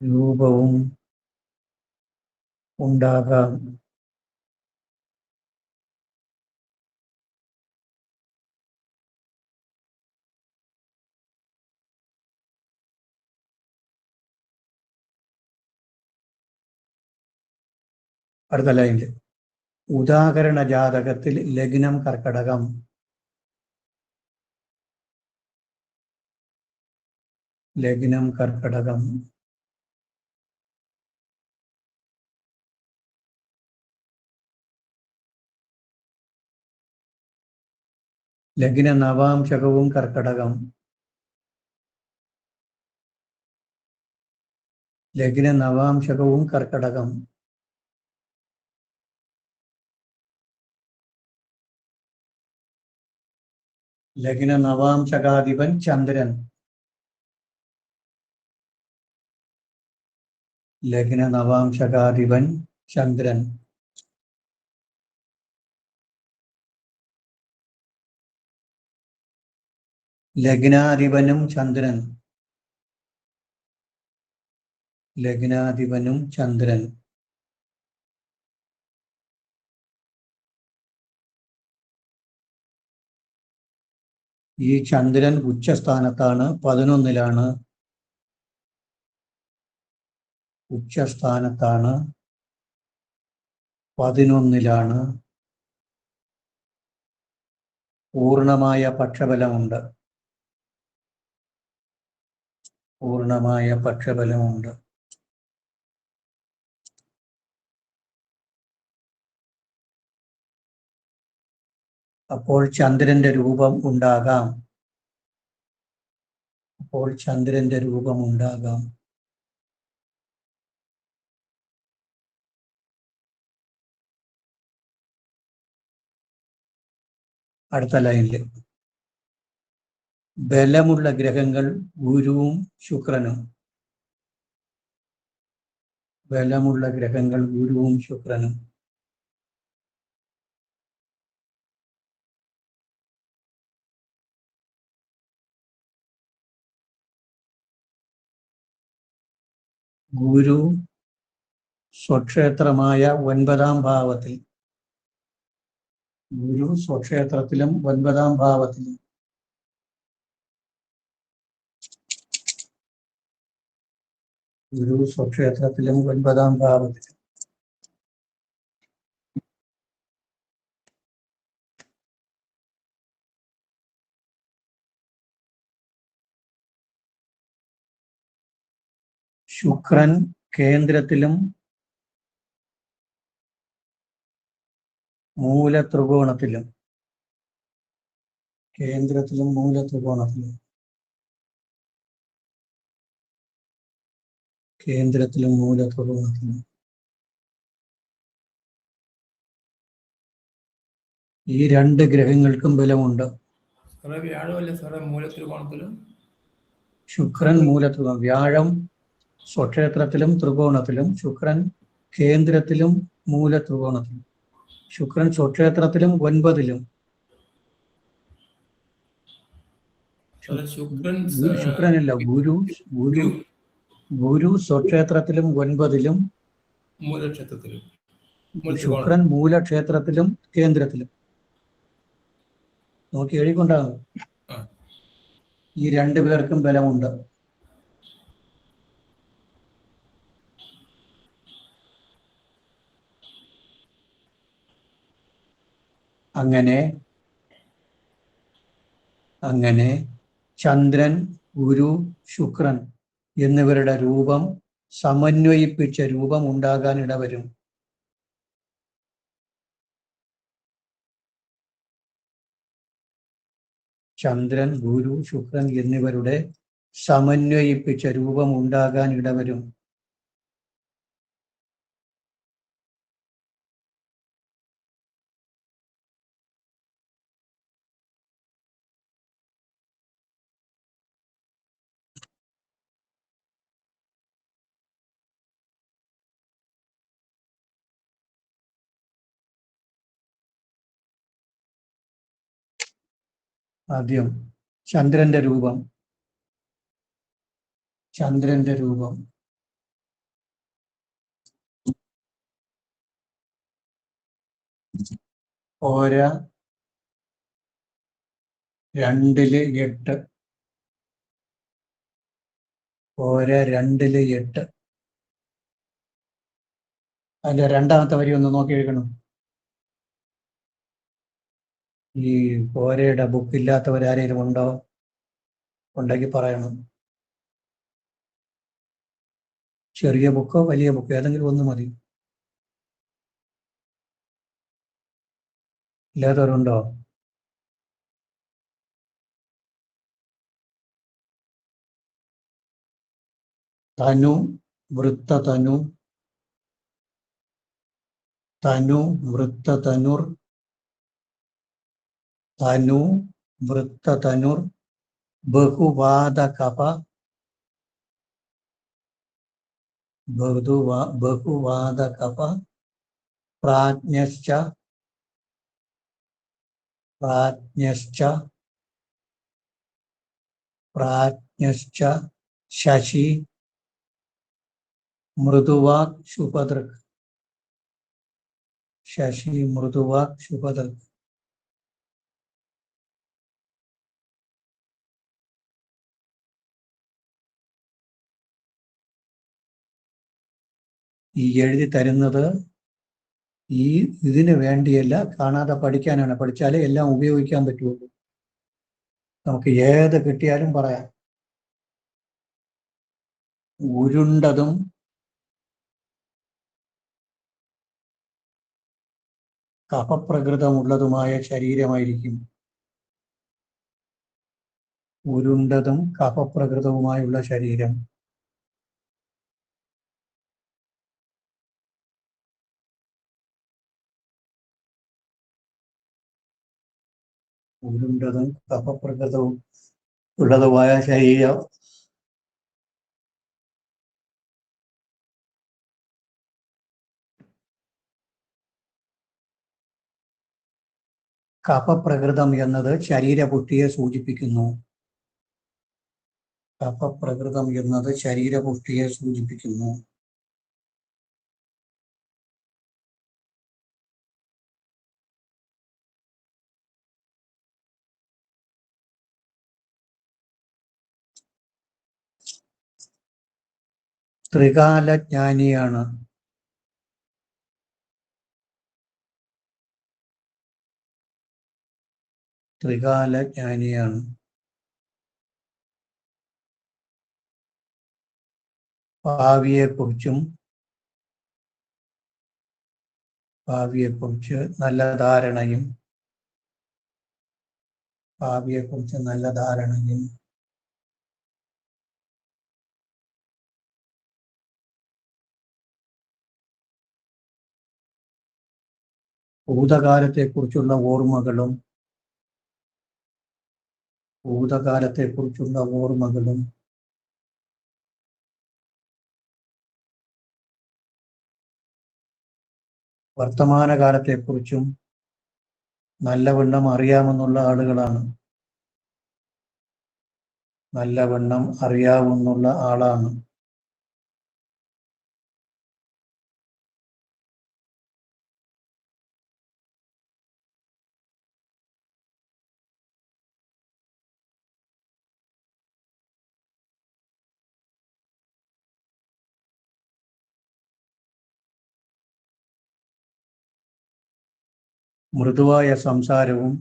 രൂപവും ഉണ്ടാകാം. അടുത്ത ലൈനിൽ ഉദാഹരണ ജാതകത്തിൽ ലഗ്നം കർക്കടകം, ലഗ്ന നവാംശകവും കർക്കടകം, ലഗ്ന നവാംശകാധിപൻ ചന്ദ്രൻ, ലഗ്നാധിപനും ചന്ദ്രൻ. ഈ ചന്ദ്രൻ ഉച്ചസ്ഥാനത്താണ്, 11-ലാണ്. പൂർണമായ പക്ഷബലമുണ്ട്. അപ്പോൾ ചന്ദ്രന്റെ രൂപം ഉണ്ടാകാം. അടുത്ത ലൈനിൽ ബലമുള്ള ഗ്രഹങ്ങൾ ഗുരുവും ശുക്രനും. ഗുരു സ്വക്ഷേത്രമായ 9-ാം ഭാവത്തിൽ, ഗുരു സ്വക്ഷേത്രത്തിലും 9-ാം ഭാവത്തിലും. ശുക്രൻ കേന്ദ്രത്തിലും മൂലത്രികോണത്തിലും. ഈ രണ്ട് ഗ്രഹങ്ങൾക്കും ബലമുണ്ട്. വ്യാഴമല്ലേ സാറേ മൂലത്രികോണത്തിലും? ശുക്രൻ മൂലത്രികോണം, വ്യാഴം സ്വക്ഷേത്രത്തിലും ത്രികോണത്തിലും, ശുക്രൻ കേന്ദ്രത്തിലും മൂലത്രികോണത്തിലും. ശുക്രൻ സ്വക്ഷേത്രത്തിലും 9-ലും. ശുക്രനല്ല, ഗുരു സ്വക്ഷേത്രത്തിലും 9-ലും, ശുക്രൻ മൂലക്ഷേത്രത്തിലും കേന്ദ്രത്തിലും. നോക്കി എഴുതിക്കൊണ്ടാകും. ആ. ഈ രണ്ടു പേർക്കും ബലമുണ്ട്. അങ്ങനെ ചന്ദ്രൻ, ഗുരു, ശുക്രൻ എന്നിവരുടെ രൂപം സമന്വയിപ്പിച്ച രൂപം ഉണ്ടാകാൻ ഇടവരും. ചന്ദ്രൻ, ഗുരു, ശുക്രൻ എന്നിവരുടെ സമന്വയിപ്പിച്ച രൂപം ഉണ്ടാകാൻ ഇടവരും. ആദ്യം ചന്ദ്രന്റെ രൂപം. ഓര 2-8. ഓര 2-8. അതിന്റെ രണ്ടാമത്തെ വരി ഒന്ന് നോക്കി എഴുതണം. ഈ ഓരയുടെ ബുക്ക് ഇല്ലാത്തവരാരെങ്കിലും ഉണ്ടോ? ഉണ്ടെങ്കിൽ പറയണം. ചെറിയ ബുക്കോ വലിയ ബുക്കോ ഏതെങ്കിലും ഒന്ന് മതി. ഇല്ലാത്തവരുണ്ടോ? തനു, വൃത്തതനു, വൃത്തതനുർ, ബഹുവാദകപ, പ്രാജ്ഞശ്ച, ശശി, മൃദുവാക്, ശുഭദൃക്. ഈ എഴുതി തരുന്നത് ഇതിന് വേണ്ടിയല്ല, കാണാതെ പഠിക്കാനാണ്. പഠിച്ചാലേ എല്ലാം ഉപയോഗിക്കാൻ പറ്റുള്ളൂ. നമുക്ക് ഏത് കിട്ടിയാലും പറയാം. ഉരുണ്ടതും കഫപ്രകൃതമുള്ളതുമായ ശരീരമായിരിക്കും. ഉരുണ്ടതും കഫപ്രകൃതവുമായുള്ള ശരീരം. ഉരുണ്ടതും കഫപ്രകൃതവും ഉള്ളതുമായ ശരീരം. കഫപ്രകൃതം എന്നത് ശരീരപുഷ്ടിയെ സൂചിപ്പിക്കുന്നു. ത്രികാലജ്ഞാനിയാണ്. ഭാവിയെക്കുറിച്ച് നല്ല ധാരണയും ഭൂതകാലത്തെക്കുറിച്ചുള്ള ഓർമ്മകളും വർത്തമാനകാലത്തെക്കുറിച്ചും നല്ലവണ്ണം അറിയാവുന്ന ആളാണ്. മൃദുവായ സംസാരവും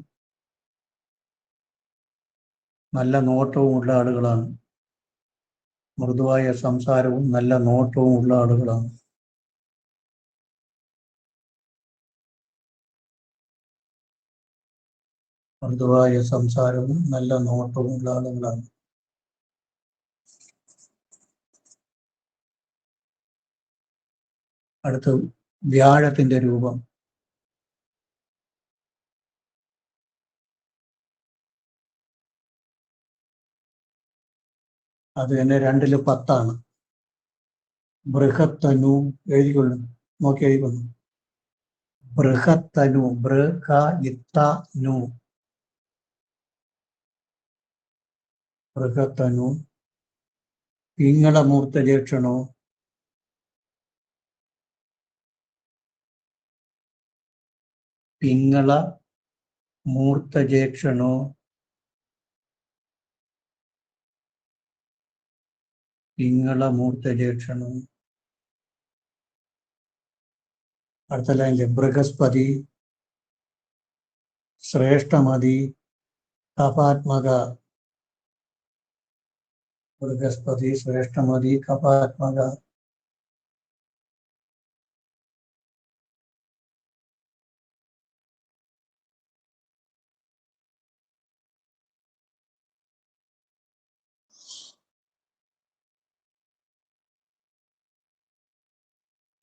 നല്ല നോട്ടവും ഉള്ള ആളുകളാണ്. മൃദുവായ സംസാരവും നല്ല നോട്ടവും ഉള്ള ആളുകളാണ്. മൃദുവായ സംസാരവും നല്ല നോട്ടവും ഉള്ള ആളുകളാണ്. അടുത്ത് വ്യാഴത്തിന്റെ രൂപം. അത് തന്നെ 2-10. ബൃഹത്തനു എഴുതിക്കൊള്ളു, നോക്കി എഴുതിക്കൊള്ളു. ബൃഹത്തനു, ബൃഹ-ഇത്ത-നു, ബൃഹത്തനു. പിങ്ങളമൂർത്തജേക്ഷണോ, പിങ്ങള മൂർത്തജേക്ഷണോ, പിങ്ങളമൂർത്തജേക്ഷണോ. അടുത്ത ലൈനില് ബൃഹസ്പതി, ശ്രേഷ്ഠമതി, കപാത്മക. ബൃഹസ്പതി, ശ്രേഷ്ഠമതി, കപാത്മക.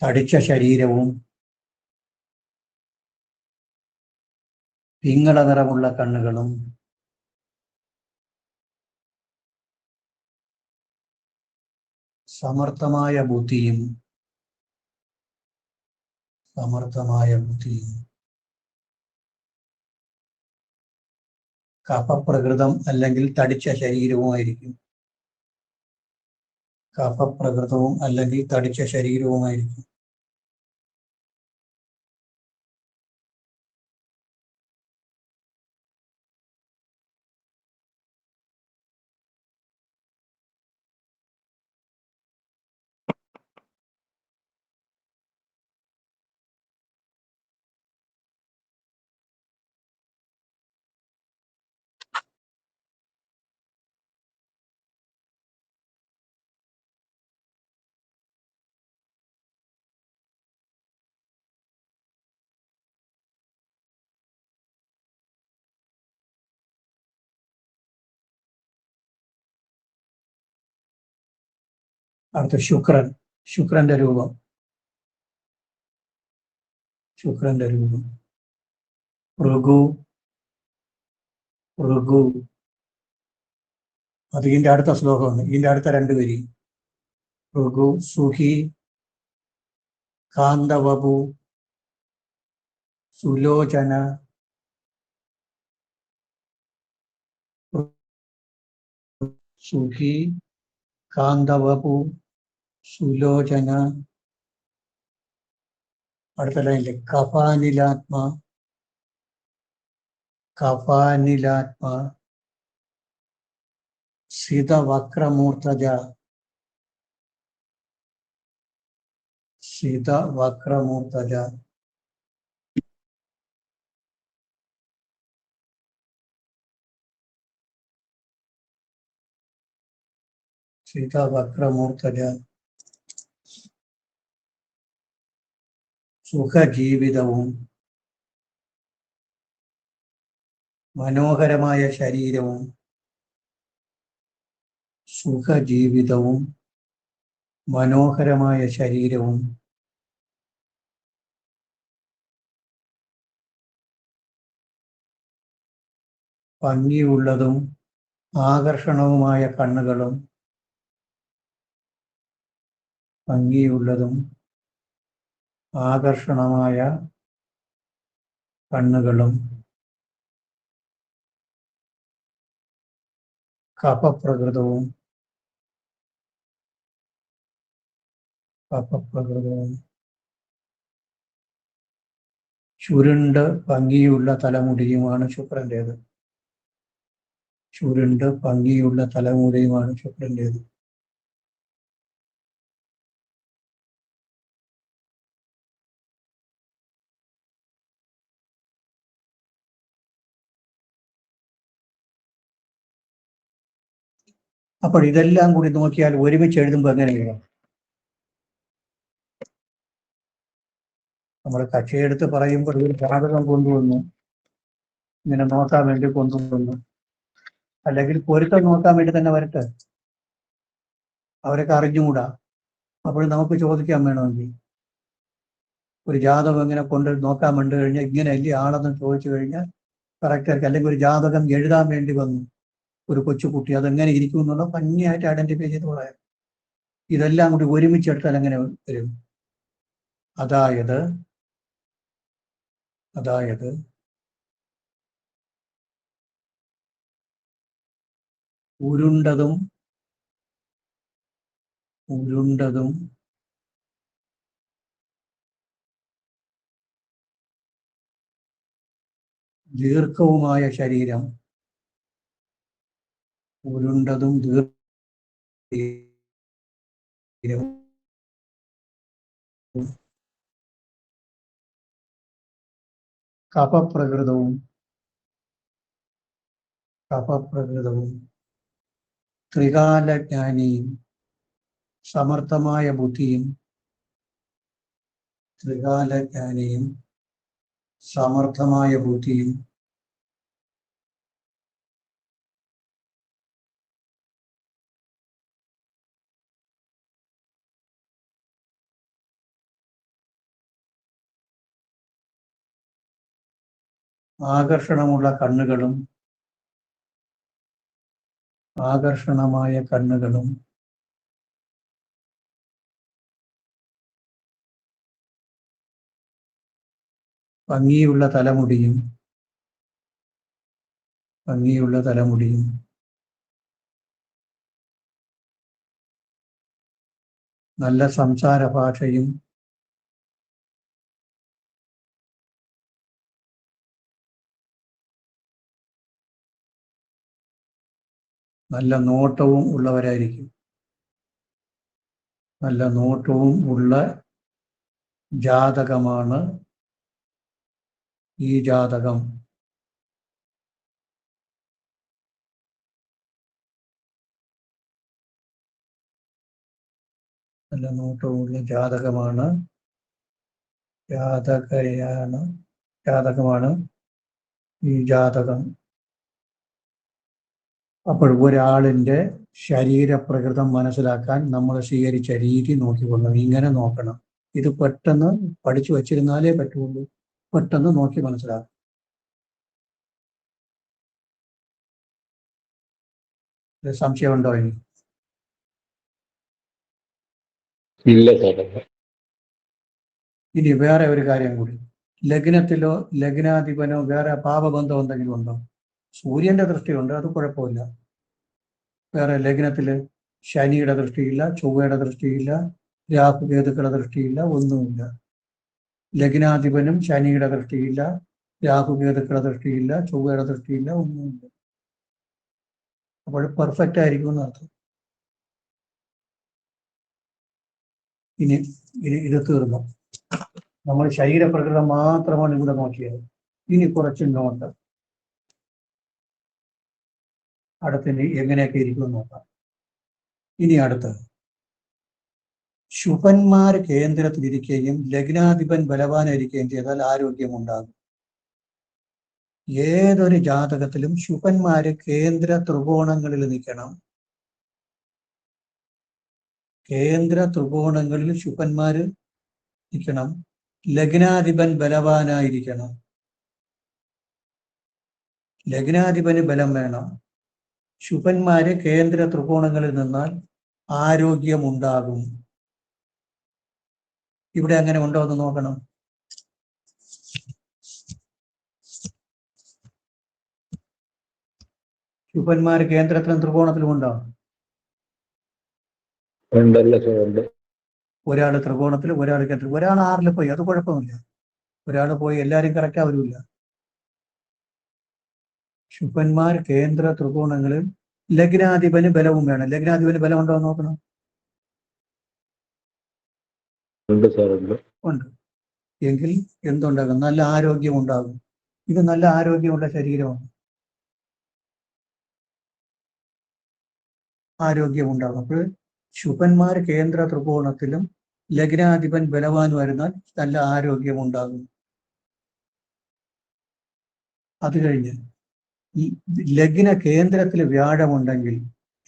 തടിച്ച ശരീരവും പിങ്ങള നിറമുള്ള കണ്ണുകളും സമർത്ഥമായ ബുദ്ധിയും കഫപ്രകൃതം അല്ലെങ്കിൽ തടിച്ച ശരീരവുമായിരിക്കും. കഫപ്രകൃതവും അല്ലെങ്കിൽ തടിച്ച ശരീരവുമായിരിക്കും. അടുത്ത ശുക്രൻ. ശുക്രന്റെ രൂപം. ഋഗു, അത് ഇതിന്റെ അടുത്ത ശ്ലോകമാണ്. ഇതിന്റെ അടുത്ത 2 വരി. ഋഗു, സുഹി, കാന്തവപു, സുലോചന. സുഖി, കാന്തവപു, സുലോചന. അടുത്ത ലൈനില് കപാനിലാത്മ, സിതവക്രമൂർത്തജ, സുഖജീവിതവും മനോഹരമായ ശരീരവും, ഭംഗിയുള്ളതും ആകർഷണവുമായ കണ്ണുകളും, കഫപ്രകൃതവും ചുരുണ്ട് ഭംഗിയുള്ള തലമുടിയുമാണ് ശുക്രന്റേത്. അപ്പോൾ ഇതെല്ലാം കൂടി നോക്കിയാൽ ഒരുമിച്ച് എഴുതുമ്പോൾ എങ്ങനെ എഴുതാം? നമ്മൾ കക്ഷിയെടുത്ത് പറയുമ്പോൾ ഒരു ജാതകം കൊണ്ടുവന്നു, ഇങ്ങനെ നോക്കാൻ വേണ്ടി കൊണ്ടുവന്നു, അല്ലെങ്കിൽ പൊരുത്തം നോക്കാൻ വേണ്ടി തന്നെ വരട്ടെ, അവരൊക്കെ അറിഞ്ഞുകൂടാ. അപ്പോൾ നമുക്ക് ചോദിക്കാൻ വേണമെങ്കിൽ ഒരു ജാതകം ഇങ്ങനെ കൊണ്ട് നോക്കാൻ വേണ്ടി കഴിഞ്ഞാൽ ഇങ്ങനെ അല്ലേ ആളെന്ന് ചോദിച്ചു കഴിഞ്ഞാൽ കറക്റ്റ് ആയിരിക്കും. അല്ലെങ്കിൽ ഒരു ജാതകം എഴുതാൻ വേണ്ടി വന്നു ഒരു കൊച്ചുകുട്ടി, അതെങ്ങനെ ഇരിക്കും എന്നുള്ള ഭംഗിയായിട്ട് ഐഡന്റിഫൈ ചെയ്ത് പറയാം. ഇതെല്ലാം കൂടി ഒരുമിച്ചെടുത്താൽ എങ്ങനെ വരും? അതായത് ഉരുണ്ടതും ദീർഘവുമായ ശരീരം, ഉരുണ്ടതും കഫപ്രകൃതവും ത്രികാലജ്ഞാനിയും സമർത്ഥമായ ബുദ്ധിയും ആകർഷണമായ കണ്ണുകളും ഭംഗിയുള്ള തലമുടിയും നല്ല സംസാര ഭാഷയും നല്ല നോട്ടവും ഉള്ളവരായിരിക്കും. നല്ല നോട്ടവും ഉള്ള ജാതകമാണ് ഈ ജാതകം. നല്ല നോട്ടമുള്ള ജാതകമാണ് ഈ ജാതകം. അപ്പോൾ ഒരാളിൻ്റെ ശരീരപ്രകൃതം മനസ്സിലാക്കാൻ നമ്മൾ സ്വീകരിച്ച രീതി നോക്കിക്കൊള്ളണം. ഇങ്ങനെ നോക്കണം. ഇത് പെട്ടെന്ന് പഠിച്ചു വച്ചിരുന്നാലേ പറ്റുള്ളൂ. പെട്ടെന്ന് നോക്കി മനസ്സിലാക്കും. സംശയമുണ്ടോ? ഇല്ല സാറേ. ഇനി വേറെ ഒരു കാര്യം കൂടി, ലഗ്നത്തിലോ ലഗ്നാധിപനോ വേറെ പാപബന്ധം എന്തെങ്കിലും ഉണ്ടോ? സൂര്യന്റെ ദൃഷ്ടിയുണ്ട്, അത് കുഴപ്പമില്ല. വേറെ ലഗ്നത്തില് ശനിയുടെ ദൃഷ്ടിയില്ല, ചൊവ്വയുടെ ദൃഷ്ടിയില്ല, രാഹുകേതുക്കളുടെ ദൃഷ്ടിയില്ല, ഒന്നുമില്ല. ലഗ്നാധിപനും ശനിയുടെ ദൃഷ്ടിയില്ല, രാഹുകേതുക്കളുടെ ദൃഷ്ടിയില്ല, ചൊവ്വയുടെ ദൃഷ്ടിയില്ല, ഒന്നുമില്ല. അപ്പോൾ പെർഫെക്റ്റ് ആയിരിക്കും എന്നർത്ഥം. ഇനി ഇത് തീർന്നു. നമ്മൾ ശരീരപ്രകൃതം മാത്രമാണ് ഇവിടെ നോക്കിയത്. ഇനി കുറച്ച് നോട്ട് അടുത്തിന് എങ്ങനെയൊക്കെ ഇരിക്കുമെന്ന് നോക്കാം. ഇനി അടുത്തത്, ശുഭന്മാർ കേന്ദ്രത്തിലിരിക്കുകയും ലഗ്നാധിപൻ ബലവാനായിരിക്കുകയും ചെയ്താൽ ആരോഗ്യമുണ്ടാകും. ഏതൊരു ജാതകത്തിലും ശുഭന്മാര് കേന്ദ്ര ത്രികോണങ്ങളിൽ നിൽക്കണം. കേന്ദ്ര ത്രികോണങ്ങളിൽ ശുഭന്മാര് നിൽക്കണം. ലഗ്നാധിപൻ ബലവാനായിരിക്കണം. ലഗ്നാധിപന് ബലം വേണം. ശുഭന്മാര് കേന്ദ്ര ത്രികോണങ്ങളിൽ നിന്നാൽ ആരോഗ്യമുണ്ടാകും. ഇവിടെ അങ്ങനെ ഉണ്ടോ എന്ന് നോക്കണം. ശുഭന്മാര് കേന്ദ്രത്തിലും ത്രികോണത്തിലും ഉണ്ടോ? ഒരാൾ ത്രികോണത്തിലും ഒരാൾ കേന്ദ്രം. ഒരാൾ 6 പോയി, അത് കുഴപ്പമില്ല. ഒരാൾ പോയി എല്ലാവരും കറക്റ്റ് ആവില്ല. ശുഭന്മാർ കേന്ദ്ര ത്രികോണങ്ങളിൽ, ലഗ്നാധിപന് ബലവും വേണം. ലഗ്നാധിപന് ബലം ഉണ്ടോ എന്ന് നോക്കണം. ഉണ്ട്. എങ്കിൽ എന്തുണ്ടാകും? നല്ല ആരോഗ്യം ഉണ്ടാകും. ഇത് നല്ല ആരോഗ്യമുള്ള ശരീരമാണ്. ആരോഗ്യം ഉണ്ടാകും. അപ്പോൾ ശുഭന്മാർ കേന്ദ്ര ത്രികോണത്തിലും ലഗ്നാധിപൻ ബലവാൻ വരുന്നാൽ നല്ല ആരോഗ്യം ഉണ്ടാകും. അത് കഴിഞ്ഞ് ഈ ലഗ്ന കേന്ദ്രത്തിൽ വ്യാഴമുണ്ടെങ്കിൽ,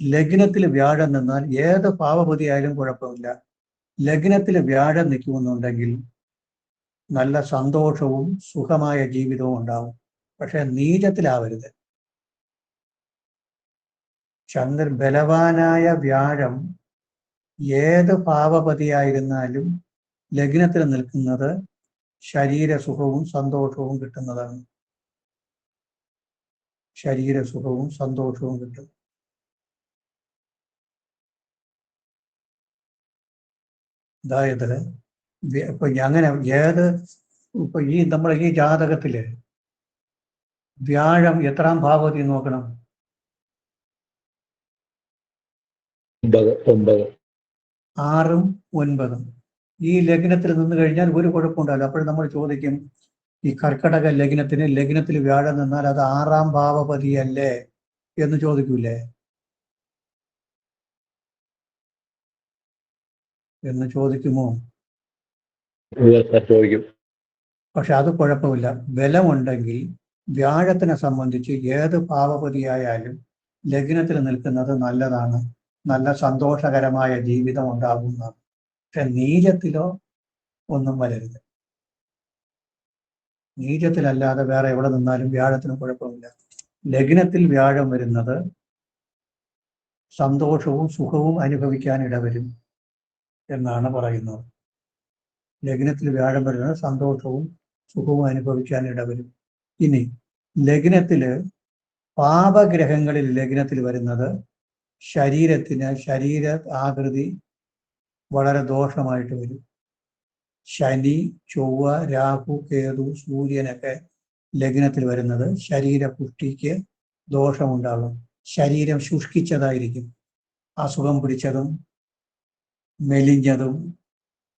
ലഗ്നത്തിൽ വ്യാഴം നിന്നാൽ ഏത് ഭാവപതിയായാലും കുഴപ്പമില്ല. ലഗ്നത്തിൽ വ്യാഴം നിൽക്കുമെന്നുണ്ടെങ്കിൽ നല്ല സന്തോഷവും സുഖമായ ജീവിതവും ഉണ്ടാവും. പക്ഷെ നീചത്തിലാവരുത്. ബലവാനായ വ്യാഴം ഏത് ഭാവപതിയായിരുന്നാലും ലഗ്നത്തിൽ നിൽക്കുന്നത് ശരീരസുഖവും സന്തോഷവും കിട്ടുന്നതാണ്. ശരീരസുഖവും സന്തോഷവും കിട്ടും. അതായത് ഇപ്പൊ അങ്ങനെ ഇപ്പൊ നമ്മുടെ ഈ ജാതകത്തില് വ്യാഴം എത്രാം ഭാവത്തിൽ നോക്കണം? 9. 6ഉം 9ഉം. ഈ ലഗ്നത്തിൽ നിന്ന് കഴിഞ്ഞാൽ ഒരു കുഴപ്പമുണ്ടാവില്ല. അപ്പോൾ നമ്മൾ ചോദിക്കും, ഈ കർക്കടക ലഗ്നത്തിൽ വ്യാഴം നിന്നാൽ അത് 6ആം ഭാവപതിയല്ലേ എന്ന് ചോദിക്കൂലേ? എന്ന് ചോദിക്കുമോ? ചോദിക്കും. പക്ഷെ അത് കുഴപ്പമില്ല. ബലമുണ്ടെങ്കിൽ വ്യാഴത്തിനെ സംബന്ധിച്ച് ഏത് ഭാവപതിയായാലും ലഗ്നത്തിൽ നിൽക്കുന്നത് നല്ലതാണ്. നല്ല സന്തോഷകരമായ ജീവിതം ഉണ്ടാകുന്നതാണ്. പക്ഷെ നീചത്തിലോ ഒന്നും വരരുത്. നീചത്തിലല്ലാതെ വേറെ എവിടെ നിന്നാലും വ്യാഴത്തിന് കുഴപ്പമില്ല. ലഗ്നത്തിൽ വ്യാഴം വരുന്നത് സന്തോഷവും സുഖവും അനുഭവിക്കാൻ ഇടവരും എന്നാണ് പറയുന്നത്. ലഗ്നത്തിൽ വ്യാഴം വരുന്നത് സന്തോഷവും സുഖവും അനുഭവിക്കാൻ ഇടവരും. ഇനി ലഗ്നത്തില് പാപഗ്രഹങ്ങളിൽ ലഗ്നത്തിൽ വരുന്നത് ശരീര ആകൃതി വളരെ ദോഷമായിട്ട് വരും. ശനി, ചൊവ്വ, രാഹു, കേതു, സൂര്യനൊക്കെ ലഗ്നത്തിൽ വരുന്നത് ശരീരപുഷ്ടിക്ക് ദോഷമുണ്ടാകും. ശരീരം ശുഷ്കിച്ചതായിരിക്കും. അസുഖം പിടിച്ചതും മെലിഞ്ഞതും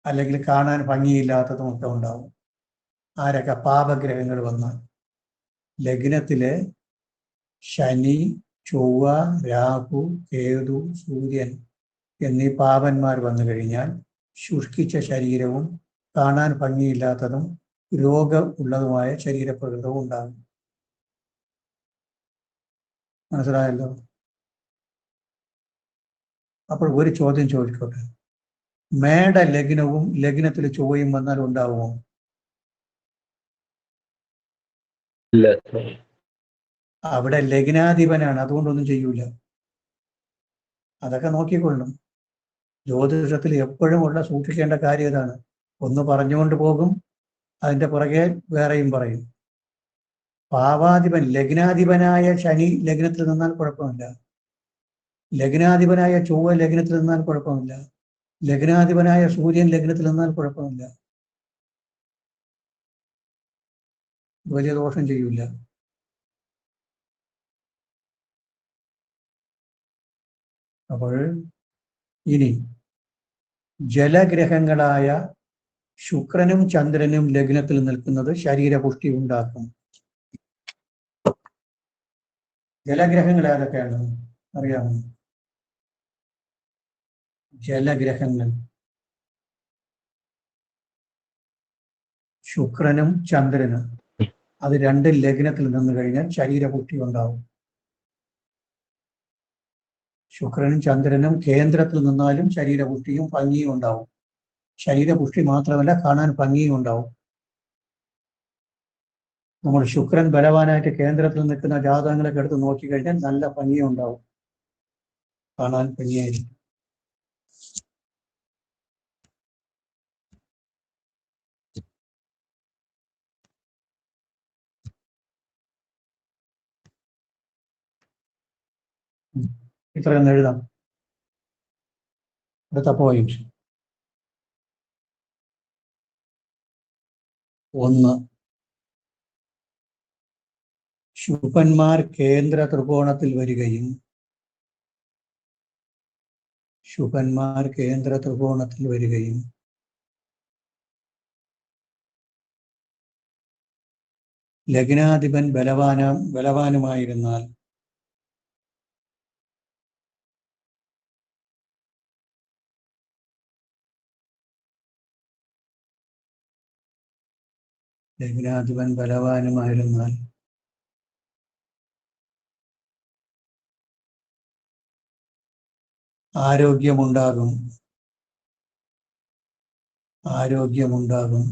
അല്ലെങ്കിൽ കാണാൻ ഭംഗിയില്ലാത്തതും ഒക്കെ ഉണ്ടാവും. ആരൊക്കെ? പാപഗ്രഹങ്ങൾ വന്നാൽ. ലഗ്നത്തിലെ ശനി, ചൊവ്വ, രാഹു, കേതു, സൂര്യൻ എന്നീ പാപന്മാർ വന്നു കഴിഞ്ഞാൽ ശുഷ്കിച്ച ശരീരവും കാണാൻ ഭംഗിയില്ലാത്തതും രോഗം ഉള്ളതുമായ ശരീരപ്രകൃതവും ഉണ്ടാകും. മനസ്സിലായല്ലോ? അപ്പോൾ ഒരു ചോദ്യം ചോദിക്കട്ടെ, മേട ലഗ്നവും ലഗ്നത്തിൽ ചൊവ്വയും വന്നാൽ ഉണ്ടാവുമോ? ഇല്ല. അവിടെ ലഗ്നാധിപനാണ്, അതുകൊണ്ടൊന്നും ചെയ്യൂല. അതൊക്കെ നോക്കിക്കൊള്ളും. ജ്യോതിഷത്തിൽ എപ്പോഴും സൂക്ഷിക്കേണ്ട കാര്യം ഇതാണ്. ഒന്ന് പറഞ്ഞുകൊണ്ട് പോകും, അതിന്റെ പുറകെ വേറെയും പറയും. പാവാധിപൻ ലഗ്നാധിപനായ ശനി ലഗ്നത്തിൽ നിന്നാൽ കുഴപ്പമില്ല. ലഗ്നാധിപനായ ചൊവ്വ ലഗ്നത്തിൽ നിന്നാൽ കുഴപ്പമില്ല. ലഗ്നാധിപനായ സൂര്യൻ ലഗ്നത്തിൽ നിന്നാൽ കുഴപ്പമില്ല. വലിയ ദോഷം ചെയ്യൂല. അപ്പോൾ ഇനി ജലഗ്രഹങ്ങളായ ശുക്രനും ചന്ദ്രനും ലഗ്നത്തിൽ നിൽക്കുന്നത് ശരീരപുഷ്ടി ഉണ്ടാക്കും. ജലഗ്രഹങ്ങൾ ഏതൊക്കെയാണ് അറിയാമോ? ജലഗ്രഹങ്ങൾ ശുക്രനും ചന്ദ്രനും, അത് രണ്ടും ലഗ്നത്തിൽ നിന്ന് കഴിഞ്ഞാൽ ശരീരപുഷ്ടി ഉണ്ടാവും. ശുക്രനും ചന്ദ്രനും കേന്ദ്രത്തിൽ നിന്നാലും ശരീരപുഷ്ടിയും ഭംഗിയും ഉണ്ടാവും. ശരീരപുഷ്ടി മാത്രമല്ല, കാണാൻ ഭംഗിയും ഉണ്ടാവും. നമ്മൾ ശുക്രൻ ബലവാനായിട്ട് കേന്ദ്രത്തിൽ നിൽക്കുന്ന ജാതകങ്ങളൊക്കെ എടുത്ത് നോക്കിക്കഴിഞ്ഞാൽ നല്ല ഭംഗിയും ഉണ്ടാവും, കാണാൻ ഭംഗിയായിരിക്കും. ഇത്രയൊന്ന് എഴുതാം. അടുത്ത പോയിന്റ് 1. ശുഭന്മാർ കേന്ദ്ര ത്രികോണത്തിൽ വരികയും ലഗ്നാധിപൻ ബലവാനുമായിരുന്നാൽ ലഗ്നാധിപൻ ബലവാനുമായിരുന്നാൽ ആരോഗ്യമുണ്ടാകും. ആരോഗ്യമുണ്ടാകും.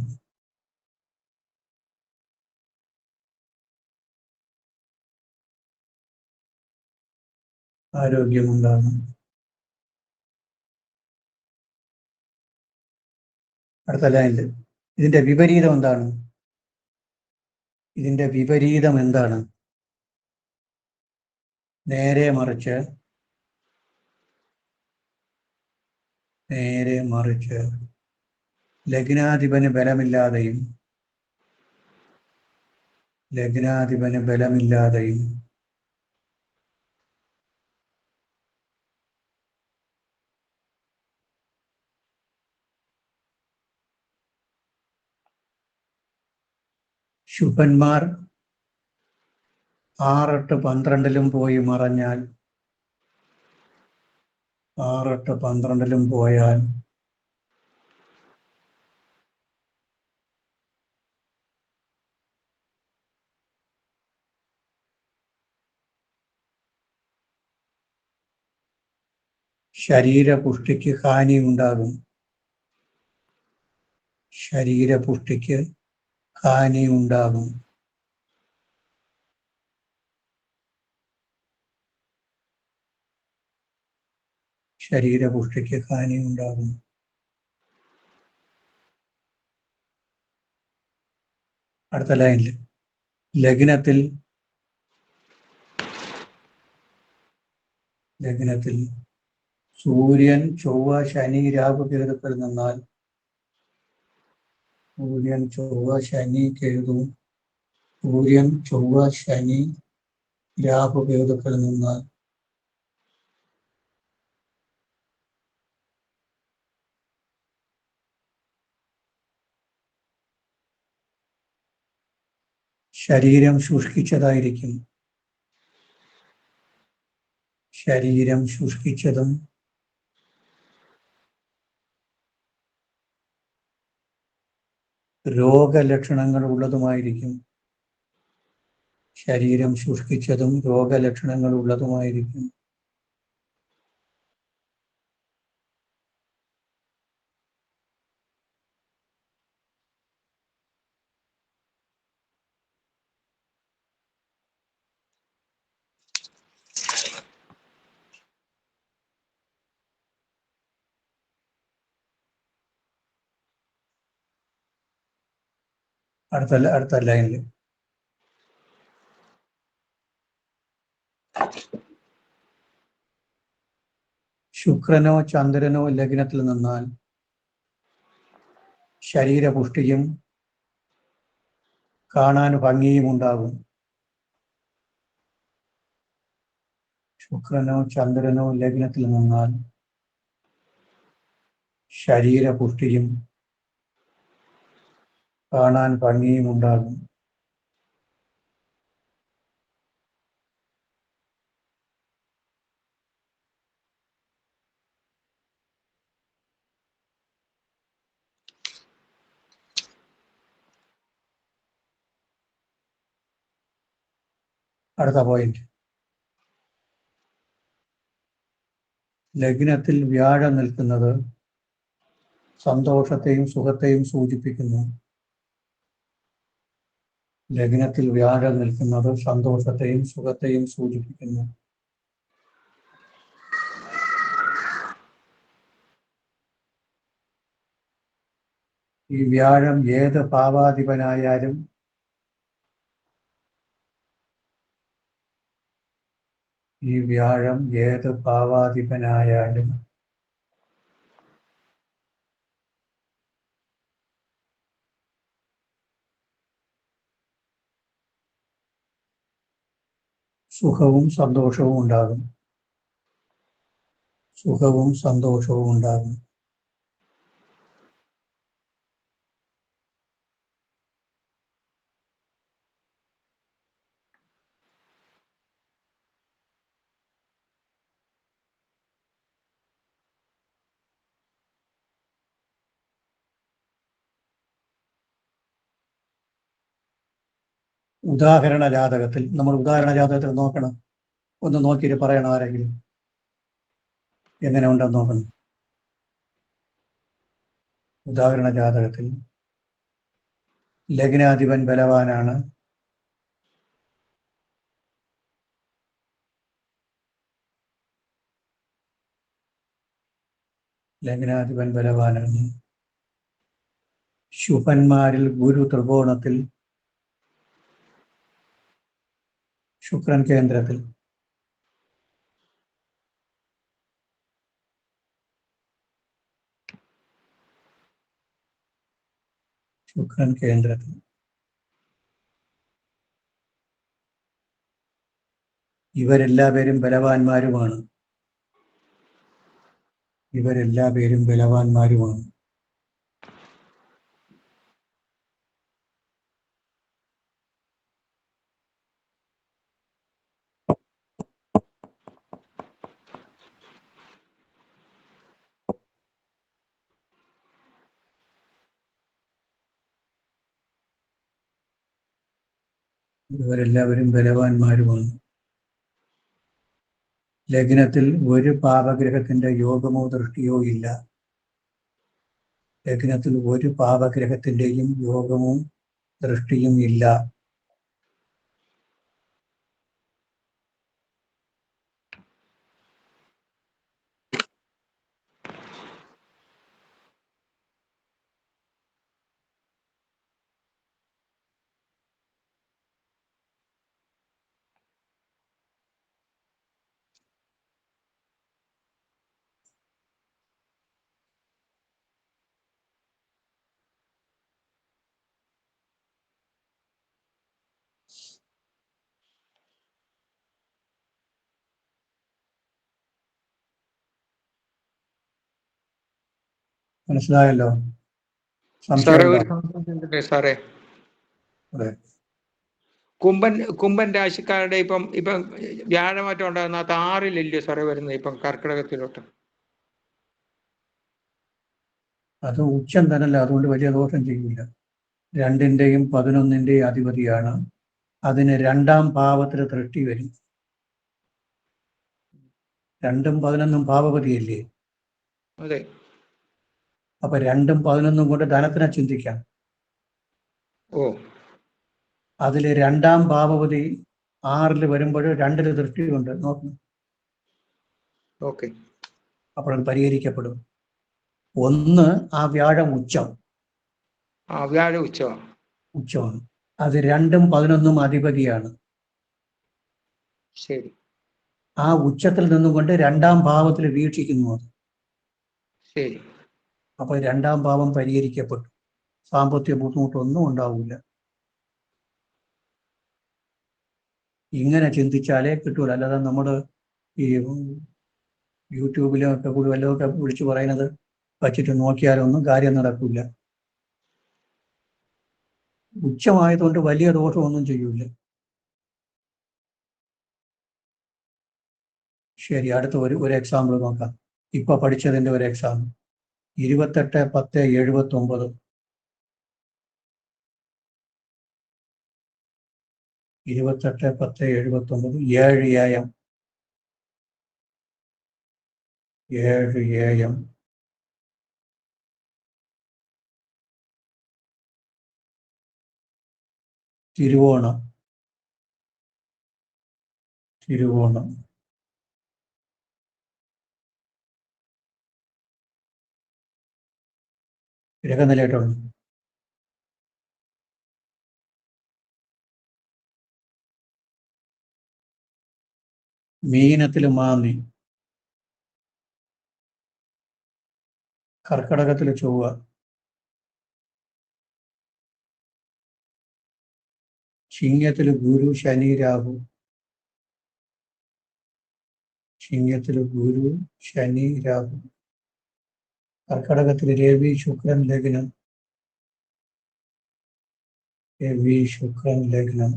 ആരോഗ്യമുണ്ടാകും. അടുത്ത ലൈനിൽ ഇതിന്റെ വിപരീതം എന്താണ്? ഇതിന്റെ വിപരീതം എന്താണ്? നേരെ മറിച്ച് ലഗ്നാധിപന് ബലമില്ലാതെയും ശുഭന്മാർ 6, 8, 12 പോയി മറഞ്ഞാൽ 6, 8, 12 പോയാൽ ശരീരപുഷ്ടിക്ക് ഹാനി ഉണ്ടാകും. ശരീരപുഷ്ടിക്ക് ഹാനി ഉണ്ടാകും. ശരീരപുഷ്ടിക്ക് ഹാനി ഉണ്ടാകും. അടുത്ത ലൈനിൽ ലഗ്നത്തിൽ സൂര്യൻ, ചൊവ്വ, ശനി, രാഹു, കേതുക്കൾ നിന്നാൽ സൂര്യൻ, ചൊവ്വ, ശനി, രാഹു, കേതുക്കൾ നിന്നാൽ ശരീരം ശുഷ്കിച്ചതായിരിക്കും. ശരീരം ശുഷ്കിച്ചതും രോഗലക്ഷണങ്ങൾ ഉള്ളതുമായിരിക്കും. ശരീരം ശുഷ്കിച്ചതും രോഗലക്ഷണങ്ങൾ ഉള്ളതുമായിരിക്കും. അടുത്ത ലൈനിൽ ശുക്രനോ ചന്ദ്രനോ ലഗ്നത്തിൽ നിന്നാൽ ശരീരപുഷ്ടിയും കാണാൻ ഭംഗിയും ഉണ്ടാകും. ശുക്രനോ ചന്ദ്രനോ ലഗ്നത്തിൽ നിന്നാൽ ശരീരപുഷ്ടിയും കാണാൻ ഭംഗിയും ഉണ്ടാകും. അടുത്ത പോയിന്റ്, ലഗ്നത്തിൽ വ്യാഴം നിൽക്കുന്നത് സന്തോഷത്തെയും സുഖത്തെയും സൂചിപ്പിക്കുന്നു. ലഗ്നത്തിൽ വ്യാഴം നിൽക്കുന്നത് സന്തോഷത്തെയും സുഖത്തെയും സൂചിപ്പിക്കുന്നു. ഈ വ്യാഴം ഏത് ഭാവാധിപനായാലും സുഖവും സന്തോഷവും ഉണ്ടാകും. ഉദാഹരണ ജാതകത്തിൽ നമ്മൾ ഉദാഹരണ ജാതകത്തിൽ നോക്കണം. ഒന്ന് നോക്കിയിട്ട് പറയണം ആരെങ്കിലും എങ്ങനെ ഉണ്ടെന്ന് നോക്കണം. ഉദാഹരണ ജാതകത്തിൽ ലഗ്നാധിപൻ ബലവാനാണ്. ലഗ്നാധിപൻ ബലവാനാണ്. ശുഭന്മാരിൽ ഗുരു ത്രികോണത്തിൽ, ശുക്രൻ കേന്ദ്രത്തിൽ. ശുക്രൻ കേന്ദ്രത്തിൽ. ഇവരെല്ലാവരും ബലവാന്മാരുമാണ്. ഇവരെല്ലാവരും ബലവാന്മാരുമാണ്. ഇവരെല്ലാവരും ബലവാന്മാരുമാണ്. ലഗ്നത്തിൽ ഒരു പാപഗ്രഹത്തിന്റെ യോഗമോ ദൃഷ്ടിയോ ഇല്ല. ലഗ്നത്തിൽ ഒരു പാപഗ്രഹത്തിന്റെയും യോഗമോ ദൃഷ്ടിയും ഇല്ല. മനസ്സിലായല്ലോ? സാറേ സംശയമുണ്ടോ? ഒരു സംശയം ചോദിക്കട്ടെ സാറേ? അതെ. കുംഭൻ രാശിക്കാരുടെ ഇപ്പം വ്യാഴമാറ്റം ഉണ്ടാകുന്നത് 6-ലില്ലയോ സാറേ വരുന്നത് ഇപ്പം കർക്കിടകത്തിലോട്ട്? അത് ഉച്ചം തന്നെയല്ല, അതുകൊണ്ട് വലിയ ദോഷം ചെയ്യില്ല. 2-ന്റെയും 11-ന്റെയും അധിപതിയാണ്. അതിന് 2-ാം ഭാവത്തിൽ ദൃഷ്ടി വരും. 2ഉം 11ഉം ഭാവപതിയല്ലേ? അതെ. അപ്പൊ 2ഉം 11ഉം കൊണ്ട് ധനത്തിനെ ചിന്തിക്കാം. ഓ, അതില് 2-ാം ഭാവപതി 6-ൽ വരുമ്പോൾ 2-ൽ ദൃഷ്ടിയുണ്ട്, നോക്കണം. ഓക്കെ. അപ്പോൾ അത് പരിഹരിക്കപ്പെടും. ഒന്ന്, ആ വ്യാഴം ഉച്ചം. വ്യാഴം ഉച്ചമാണ്. അത് 2ഉം 11ഉം അധിപതിയാണ്. ശരി. ആ ഉച്ചത്തിൽ നിന്നുകൊണ്ട് 2-ാം ഭാവത്തിൽ വീക്ഷിക്കുന്നു അത്. ശരി. അപ്പൊ 2-ാം ഭാവം പരിഹരിക്കപ്പെട്ടു. സാമ്പത്തിക ബുദ്ധിമുട്ടൊന്നും ഉണ്ടാവില്ല. ഇങ്ങനെ ചിന്തിച്ചാലേ കിട്ടൂല. അല്ലാതെ നമ്മൾ ഈ യൂട്യൂബിലും ഒക്കെ കൂടി വല്ലതൊക്കെ വിളിച്ചു പറയുന്നത് വച്ചിട്ട് നോക്കിയാലൊന്നും കാര്യം നടക്കില്ല. ഉച്ചമായതുകൊണ്ട് വലിയ ദോഷമൊന്നും ചെയ്യൂല. ശരി, അടുത്ത ഒരു എക്സാമ്പിൾ നോക്കാം. ഇപ്പൊ പഠിച്ചതിന്റെ ഒരു എക്സാമ്പിൾ. 28/10/79. 28/10/79 7 AM. 7 AM. തിരുവോണം. ഗ്രഹനിലയിട്ടുണ്ട്. മീനത്തില് മാന്നി. കർക്കടകത്തില് ചൊവ്വ. ചിങ്ങത്തില് ഗുരു ശനി രാഹു. ചിങ്ങത്തില് ഗുരു ശനി രാഹു. കർക്കടകത്തില് രവി ശുക്രൻ ലഗ്നം. രവി ശുക്രൻ ലഗ്നം.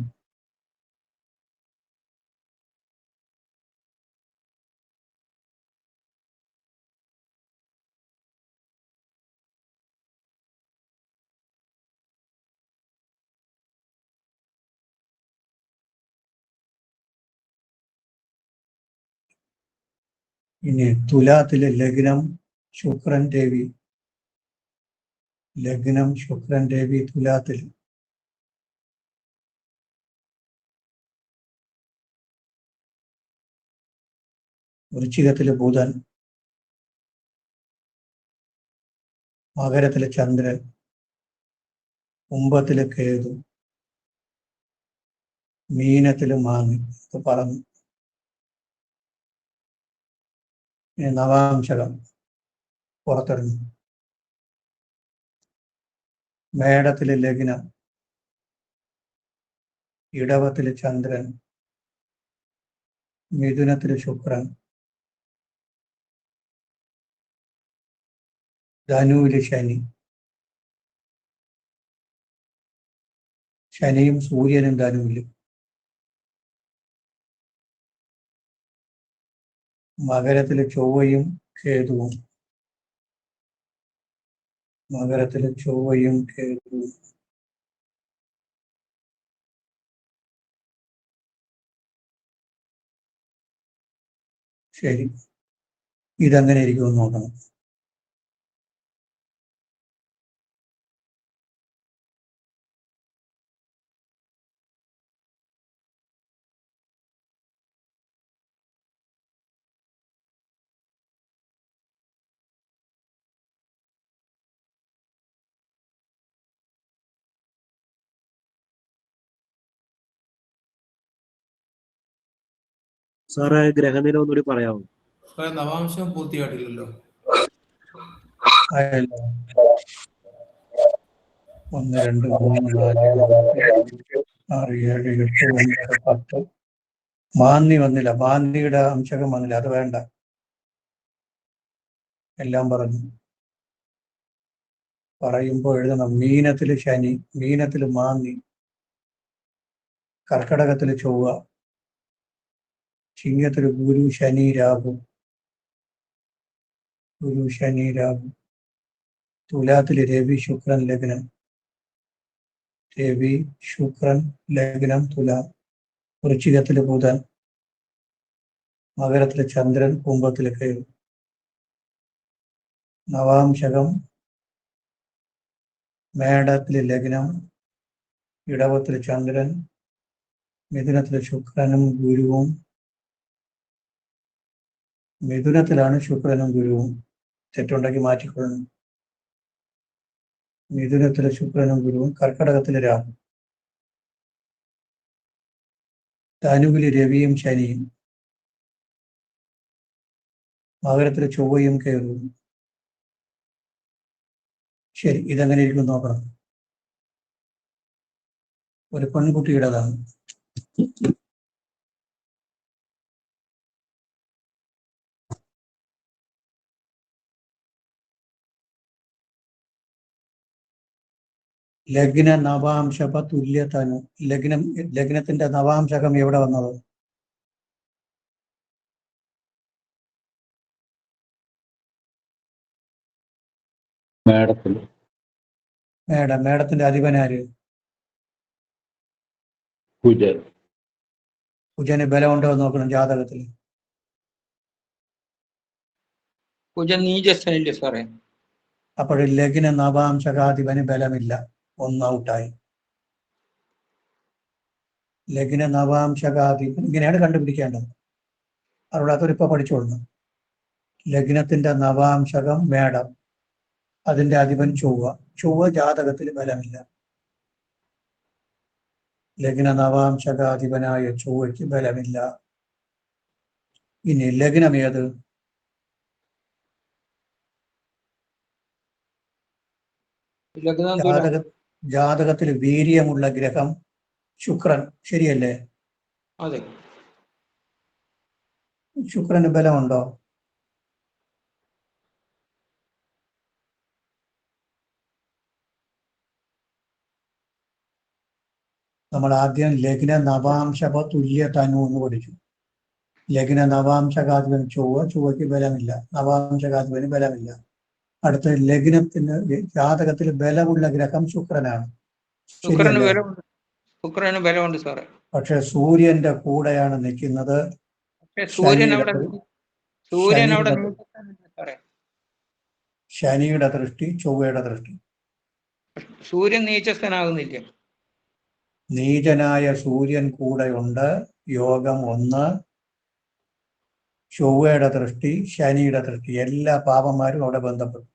ഇനി തുലാത്തിലെ ലഗ്നം ശുക്രൻ രവി. ലഗ്നം ശുക്രൻ രവി തുലാത്തിൽ. വൃശ്ചികത്തിലെ ബുധൻ. മകരത്തിലെ ചന്ദ്രൻ. കുംഭത്തിലെ കേതു. മീനത്തിലെ മാങ്ങി. ഇത് പറഞ്ഞു. ഇനി നവാംശകം പുറത്തിറങ്ങി. മേടത്തിലെ ലഗ്നം. ഇടവത്തിലെ ചന്ദ്രൻ. മിഥുനത്തിലെ ശുക്രൻ. ധനുവിലെ ശനി. ശനിയും സൂര്യനും ധനുവിലും. മകരത്തിലെ ചൊവ്വയും കേതുവും. മകരത്തിലെ ചൊവ്വയും കേതുവും. ശരി, ഇതെങ്ങനെ ഇരിക്കുമെന്ന് നോക്കണം. സാറേ ഗ്രഹനില ഒന്നുകൂടി പറയാമോ? സാറേ നവാംശം പൂർത്തിയായിട്ടില്ലല്ലോ. ആയല്ലോ. 1 2 3 4 6 7 8 9 10. മാന്നി വന്നില്ല. മാന്തിയുടെ അംശകം വന്നില്ല. അത് വേണ്ട. എല്ലാം പറഞ്ഞു. പറയുമ്പോൾ എഴുതണം. മീനത്തില് ശനി. മീനത്തില് മാന്നി. കർക്കടകത്തില് ചൊവ്വ. ചിങ്ങത്തില് ഗുരു ശനി രാഹു. ഗുരു ശനി രാഹു. തുലാത്തില് രവി ശുക്രൻ ലഗ്നം. രവി ശുക്രൻ ലഗ്നം തുല. വൃശ്ചികത്തില് ബുധൻ. മകരത്തില് ചന്ദ്രൻ. കുംഭത്തില് കേതു. നവാംശകം മേടത്തില് ലഗ്നം. ഇടവത്തില് ചന്ദ്രൻ. മിഥുനത്തില് ശുക്രനും ഗുരുവും. മിഥുനത്തിലാണ് ശുക്രനും ഗുരുവും. തെറ്റുണ്ടെങ്കിൽ മാറ്റിക്കൊള്ളണം. മിഥുനത്തിലെ ശുക്രനും ഗുരുവും. കർക്കടകത്തിലെ രാഹു. ധനുവില് രവിയും ശനിയും. മകരത്തിലെ ചൊവ്വയും കേതുവും. ശരി, ഇതെങ്ങനെ ഇരിക്കും നോക്കണം. ഒരു പെൺകുട്ടിയുടേതാണ്. ലഗ്ന നവാംശപ തുല്യതനു. ലഗ്നത്തിന്റെ നവാംശകം എവിടെ വന്നത്? മേടത്തിൽ. മേടത്തിന്റെ അധിപനാര്? കുജൻ. കുജന് ബലമുണ്ടോ എന്ന് നോക്കണം ജാതകത്തിൽ. കുജൻ നീചസ്ഥനില്ലേ സാറേ? അപ്പോൾ ലഗ്ന നവാംശകാധിപന് ബലമില്ല. 1 ഔട്ടായി. ലഗ്ന നവാംശകാധിപൻ ഇങ്ങനെയാണ് കണ്ടുപിടിക്കേണ്ടത്. അറിയാത്തവരിപ്പോ പഠിച്ചോളണം. ലഗ്നത്തിന്റെ നവാംശകം മേടം. അതിന്റെ അധിപൻ ചൊവ്വ. ചൊവ്വ ജാതകത്തിൽ ബലമില്ല. ലഗ്ന നവാംശകാധിപനായ ചൊവ്വയ്ക്ക് ബലമില്ല. ഇനി ലഗ്നം ഏത്? ജാതകത്തിൽ വീര്യമുള്ള ഗ്രഹം ശുക്രൻ. ശരിയല്ലേ? അതെ. ശുക്രന് ബലമുണ്ടോ? നമ്മൾ ആദ്യം ലഗ്ന നവാംശപ തുല്യ തനു എന്ന് പഠിച്ചു. ലഗ്ന നവാംശകാധിപൻ ചൊവ്വ. ചൊവ്വയ്ക്ക് ബലമില്ല. നവാംശകാധിപന് ബലമില്ല. അടുത്ത ലഗ്നത്തിന് ജാതകത്തിൽ ബലമുള്ള ഗ്രഹം ശുക്രനാണ്. ശുക്രന് ബലമുണ്ട് സാറേ. പക്ഷെ സൂര്യന്റെ കൂടെയാണ് നിൽക്കുന്നത്. സൂര്യൻ അവിടെ ശനിയുടെ സാറേ, ശനിയുടെ ദൃഷ്ടി, ചൊവ്വയുടെ ദൃഷ്ടി. സൂര്യൻ നീചസ്ഥനാകുന്നില്ല. നീചനായ സൂര്യൻ കൂടെയുണ്ട്, യോഗം 1, ചൊവ്വയുടെ ദൃഷ്ടി, ശനിയുടെ ദൃഷ്ടി, എല്ലാ പാപന്മാരും അവിടെ ബന്ധപ്പെട്ടു.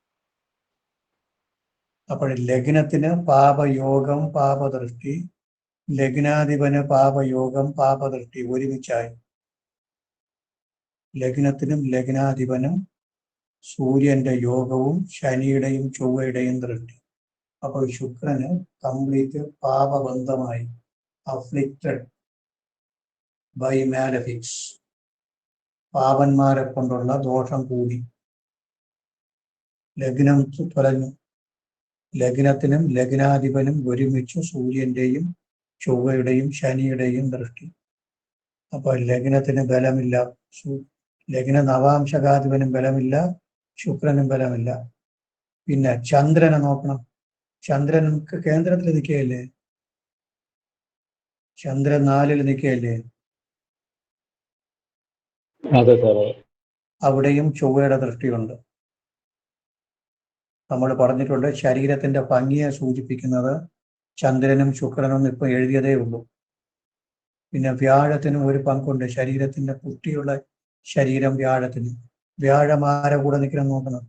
അപ്പോൾ ലഗ്നത്തിന് പാപയോഗം, പാപദൃഷ്ടി, ലഗ്നാധിപന് പാപയോഗം, പാപദൃഷ്ടി ഒരുമിച്ചായി. ലഗ്നത്തിനും ലഗ്നാധിപനും സൂര്യന്റെ യോഗവും ശനിയുടെയും ചൊവ്വയുടെയും ദൃഷ്ടി. അപ്പോൾ ശുക്രന് കംപ്ലീറ്റ് പാപബന്ധമായി, അഫ്ലിക്റ്റഡ് ബൈ മാലഫിക്സ്, പാപന്മാരെ കൊണ്ടുള്ള ദോഷം കൂടി. ലഗ്നം തുലഞ്ഞു. ലഗ്നത്തിനും ലഗ്നാധിപനും ഒരുമിച്ച് സൂര്യന്റെയും ചൊവ്വയുടെയും ശനിയുടെയും ദൃഷ്ടി. അപ്പോൾ ലഗ്നത്തിന് ബലമില്ല, ലഗ്ന നവാംശകാധിപനും ബലമില്ല, ശുക്രനും ബലമില്ല. പിന്നെ ചന്ദ്രനെ നോക്കണം. ചന്ദ്രൻ കേന്ദ്രത്തിൽ നിൽക്കുകയല്ലേ, ചന്ദ്രൻ 4-ൽ നിൽക്കുകയല്ലേ, അതെ സാറേ. അവിടെയും ചൊവ്വയുടെ ദൃഷ്ടിയുണ്ട്. നമ്മൾ പറഞ്ഞിട്ടുണ്ട്, ശരീരത്തിന്റെ ഭംഗിയെ സൂചിപ്പിക്കുന്നത് ചന്ദ്രനും ശുക്രനും ഇപ്പൊ എഴുതിയതേ ഉള്ളൂ. പിന്നെ വ്യാഴത്തിനും ഒരു പങ്കുണ്ട്, ശരീരത്തിന്റെ പുഷ്ടിയുള്ള ശരീരം വ്യാഴത്തിന്. വ്യാഴം ആരെ കൂടെ നിൽക്കണം നോക്കണം.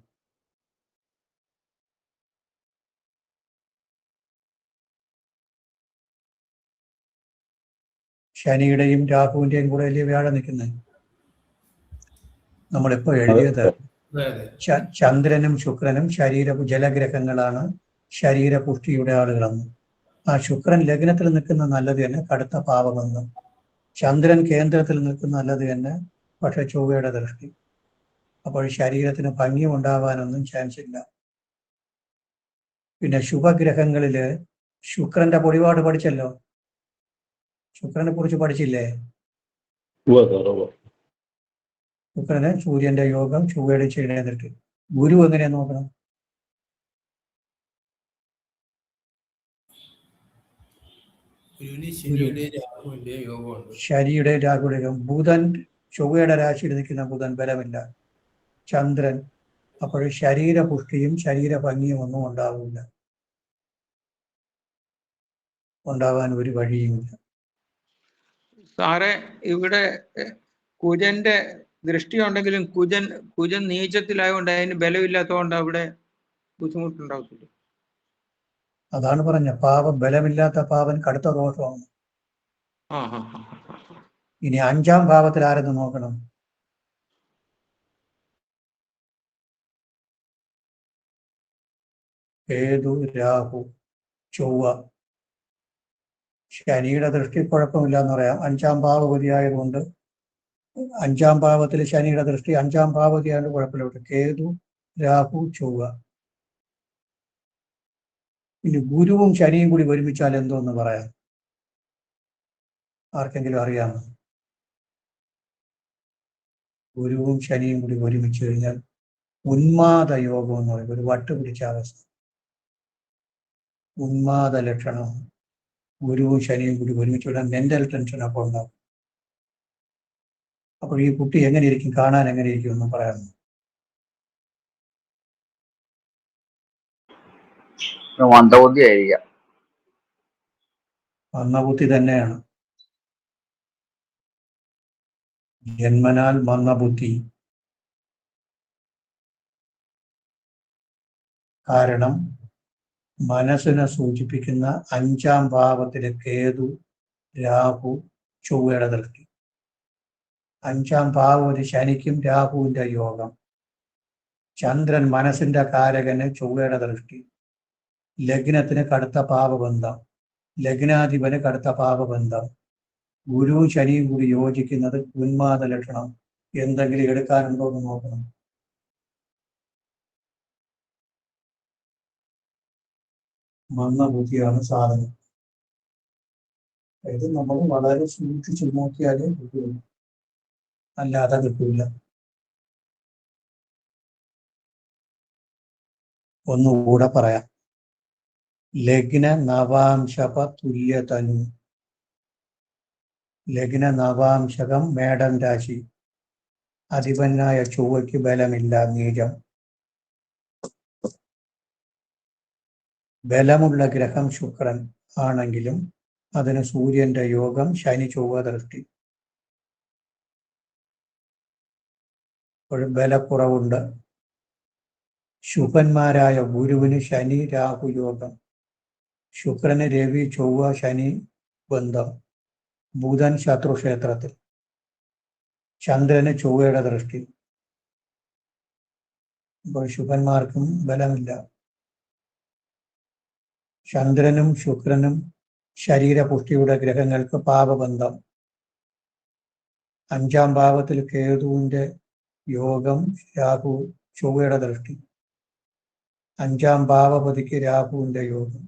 ശനിയുടെയും രാഹുവിന്റെയും കൂടെ അല്ലേ വ്യാഴം നിൽക്കുന്നത്. നമ്മളിപ്പോ എഴുതിയത് ചന്ദ്രനും ശുക്രനും ജലഗ്രഹങ്ങളാണ്, ശരീരപുഷ്ടിയുടെ ആളുകളെന്ന്. ആ ശുക്രൻ ലഗ്നത്തിൽ നിൽക്കുന്ന നല്ലത് തന്നെ, കടുത്ത പാപബന്ധം. ചന്ദ്രൻ കേന്ദ്രത്തിൽ നിൽക്കുന്ന നല്ലത് തന്നെ, പക്ഷെ ചൊവ്വയുടെ ദൃഷ്ടി. അപ്പോൾ ശരീരത്തിന് ഭംഗി ഉണ്ടാവാനൊന്നും ചാൻസ് ഇല്ല. പിന്നെ ശുഭഗ്രഹങ്ങളില് ശുക്രന്റെ പൊടിപാട് പഠിച്ചല്ലോ, ശുക്രനെ കുറിച്ച് പഠിച്ചില്ലേ? ശുക്രന് സൂര്യന്റെ യോഗം, ചൊവ്വയുടെ ചെയ്തിട്ട്. ഗുരു എങ്ങനെയാ നോക്കണം? ശനിയുടെ രാഹുയുടെ യോഗം. ബുധൻ, ചൊവ്വയുടെ രാശിയിൽ നിൽക്കുന്ന ബുധൻ ബലമില്ല. ചന്ദ്രൻ, അപ്പോൾ ശരീരപുഷ്ടിയും ശരീരഭംഗിയും ഒന്നും ഉണ്ടാവില്ല, ഉണ്ടാവാൻ ഒരു വഴിയുമില്ല. സാറേ, ഇവിടെ കുജന്റെ ദൃഷ്ടി ഉണ്ടെങ്കിലും കുജൻ നീചത്തിലായതുകൊണ്ട് അതിന് ബലമില്ലാത്തതുകൊണ്ട് അവിടെ ബുദ്ധിമുട്ടുണ്ടാകത്തില്ല. അതാണ് പറഞ്ഞ പാപം, ബലമില്ലാത്ത പാപൻ കടുത്ത ദോഷമാണ്. ഇനി 5-ാം ഭാവത്തിൽ ആരെന്ന് നോക്കണം. കേതു, രാഹു, ചൊവ്വ. ശനിയുടെ ദൃഷ്ടി കുഴപ്പമില്ല എന്ന് പറയാം, 5-ാം ഭാവപതി ആയതുകൊണ്ട്. 5-ാം ഭാവത്തിൽ ശനിയുടെ ദൃഷ്ടി, 5-ാം ഭാവപതി ആയതുകൊണ്ട് കുഴപ്പമില്ല. കേതു, രാഹു, ചൊവ്വ. ഇനി ഗുരുവും ശനിയും കൂടി ഒരുമിച്ചാൽ എന്തോന്ന് പറയാം? ആർക്കെങ്കിലും അറിയാമോ? ഗുരുവും ശനിയും കൂടി ഒരുമിച്ച് കഴിഞ്ഞാൽ ഉന്മാദ യോഗം എന്ന് പറയും, ഒരു വട്ടുപിടിച്ച അവസ്ഥ, ഉന്മാദ ലക്ഷണം. ഗുരുവും ശനിയും കൂടി ഒരുമിച്ച് വിടാൻ മെന്റൽ ടെൻഷനൊക്കെ ഉണ്ടാവും. അപ്പോൾ ഈ കുട്ടി എങ്ങനെ ഇരിക്കും, കാണാൻ എങ്ങനെ ഇരിക്കും എന്ന് പറയാമോ? മന്ദബുദ്ധി ആയിരിക്കാം. മന്ദബുദ്ധി തന്നെയാണ്, ജന്മനാൽ മന്ദബുദ്ധി. കാരണം മനസ്സിനെ സൂചിപ്പിക്കുന്ന 5-ാം ഭാവത്തിലെ കേതു, രാഹു, ചൊവ്വയുടെ ദൃഷ്ടി. 5-ാം ഭാവം ശനിക്കും രാഹുവിന്റെ യോഗം. ചന്ദ്രൻ മനസ്സിന്റെ കാരകന്, ചൊവ്വയുടെ ദൃഷ്ടി. ലഗ്നത്തിന് കടുത്ത പാപബന്ധം, ലഗ്നാധിപന് കടുത്ത പാപബന്ധം. ഗുരുവും ശനിയും കൂടി യോജിക്കുന്നത് ഉന്മാദ ലക്ഷണം. എന്തെങ്കിലും എടുക്കാനുണ്ടോ എന്ന് നോക്കണം. മന്ദബുദ്ധിയാണ് സാധനം. ഇത് നമ്മൾ വളരെ സൂക്ഷിച്ചു നോക്കിയാലേ കിട്ടുള്ളൂ, അല്ലാതെ കിട്ടൂല. ഒന്നുകൂടെ പറയാം. ലഗ്ന നവാംശപ തുല്യതനു. ലഗ്ന നവാംശകം മേടം രാശി, അധിപനായ ചൊവ്വയ്ക്ക് ബലമില്ല, നീചം. ബലമുള്ള ഗ്രഹം ശുക്രൻ ആണെങ്കിലും അതിന് സൂര്യന്റെ യോഗം, ശനി ചൊവ്വ ദൃഷ്ടി. ഒരു ബലക്കുറവുണ്ട്. ശുഭന്മാരായ ഗുരുവിന് ശനി രാഹു യോഗം, ശുക്രന് രവി ചൊവ്വ ശനി ബന്ധം, ബുധൻ ശത്രുക്ഷേത്രത്തിൽ, ചന്ദ്രന് ചൊവ്വയുടെ ദൃഷ്ടി. അപ്പോൾ ശുഭന്മാർക്കും ബലമില്ല. ചന്ദ്രനും ശുക്രനും ശരീരപുഷ്ടിയുടെ ഗ്രഹങ്ങൾക്ക് പാപബന്ധം. 5-ാം ഭാവത്തിൽ കേതുവിന്റെ യോഗം, രാഹു ചൊവ്വയുടെ ദൃഷ്ടി. 5-ാം ഭാവപതിക്ക് രാഹുവിന്റെ യോഗം.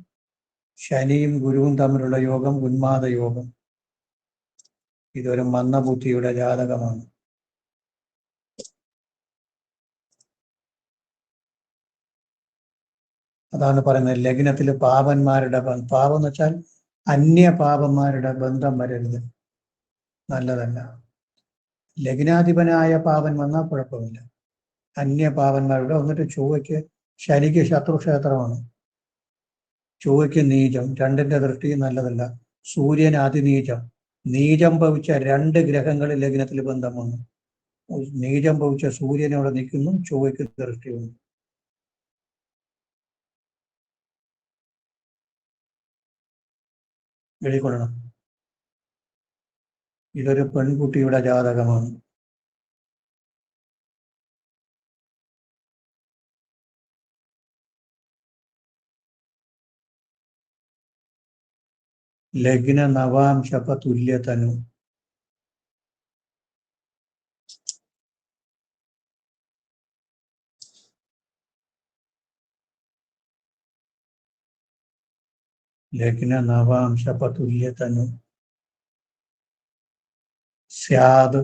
ശനിയും ഗുരുവും തമ്മിലുള്ള യോഗം ഉന്മാദ യോഗം. ഇതൊരു മന്ദബുദ്ധിയുടെ ജാതകമാണ്. അതാണ് പറയുന്നത് ലഗ്നത്തിൽ പാപന്മാരുടെ പാപം എന്ന് വെച്ചാൽ അന്യപാപന്മാരുടെ ബന്ധം വരരുത്, നല്ലതല്ല. ലഗ്നാധിപനായ പാപൻ വന്നാൽ കുഴപ്പമില്ല. അന്യപാപന്മാരുടെ, എന്നിട്ട് ചൊവ്വയ്ക്ക് ശനിക്ക് ശത്രുക്ഷേത്രമാണ്, ചൊവ്വയ്ക്ക് നീചം, 2ന്റെ ദൃഷ്ടി നല്ലതല്ല. സൂര്യൻ അതിനീചം, നീചം ഭവിച്ച 2 ഗ്രഹങ്ങൾ ലഗ്നത്തിൽ ബന്ധം വന്നു. നീചം ഭവിച്ച സൂര്യൻ അവിടെ നിൽക്കുന്നു, ചൊവ്വയ്ക്ക് ദൃഷ്ടി വന്നു. എഴുതിക്കൊള്ളണം. ഇതൊരു പെൺകുട്ടിയുടെ ജാതകമാണ്. ലഗ്ന നവാംശപ തുല്യതനു. ലഗ്ന നവാംശപ തുല്യതനു സ്യാദ്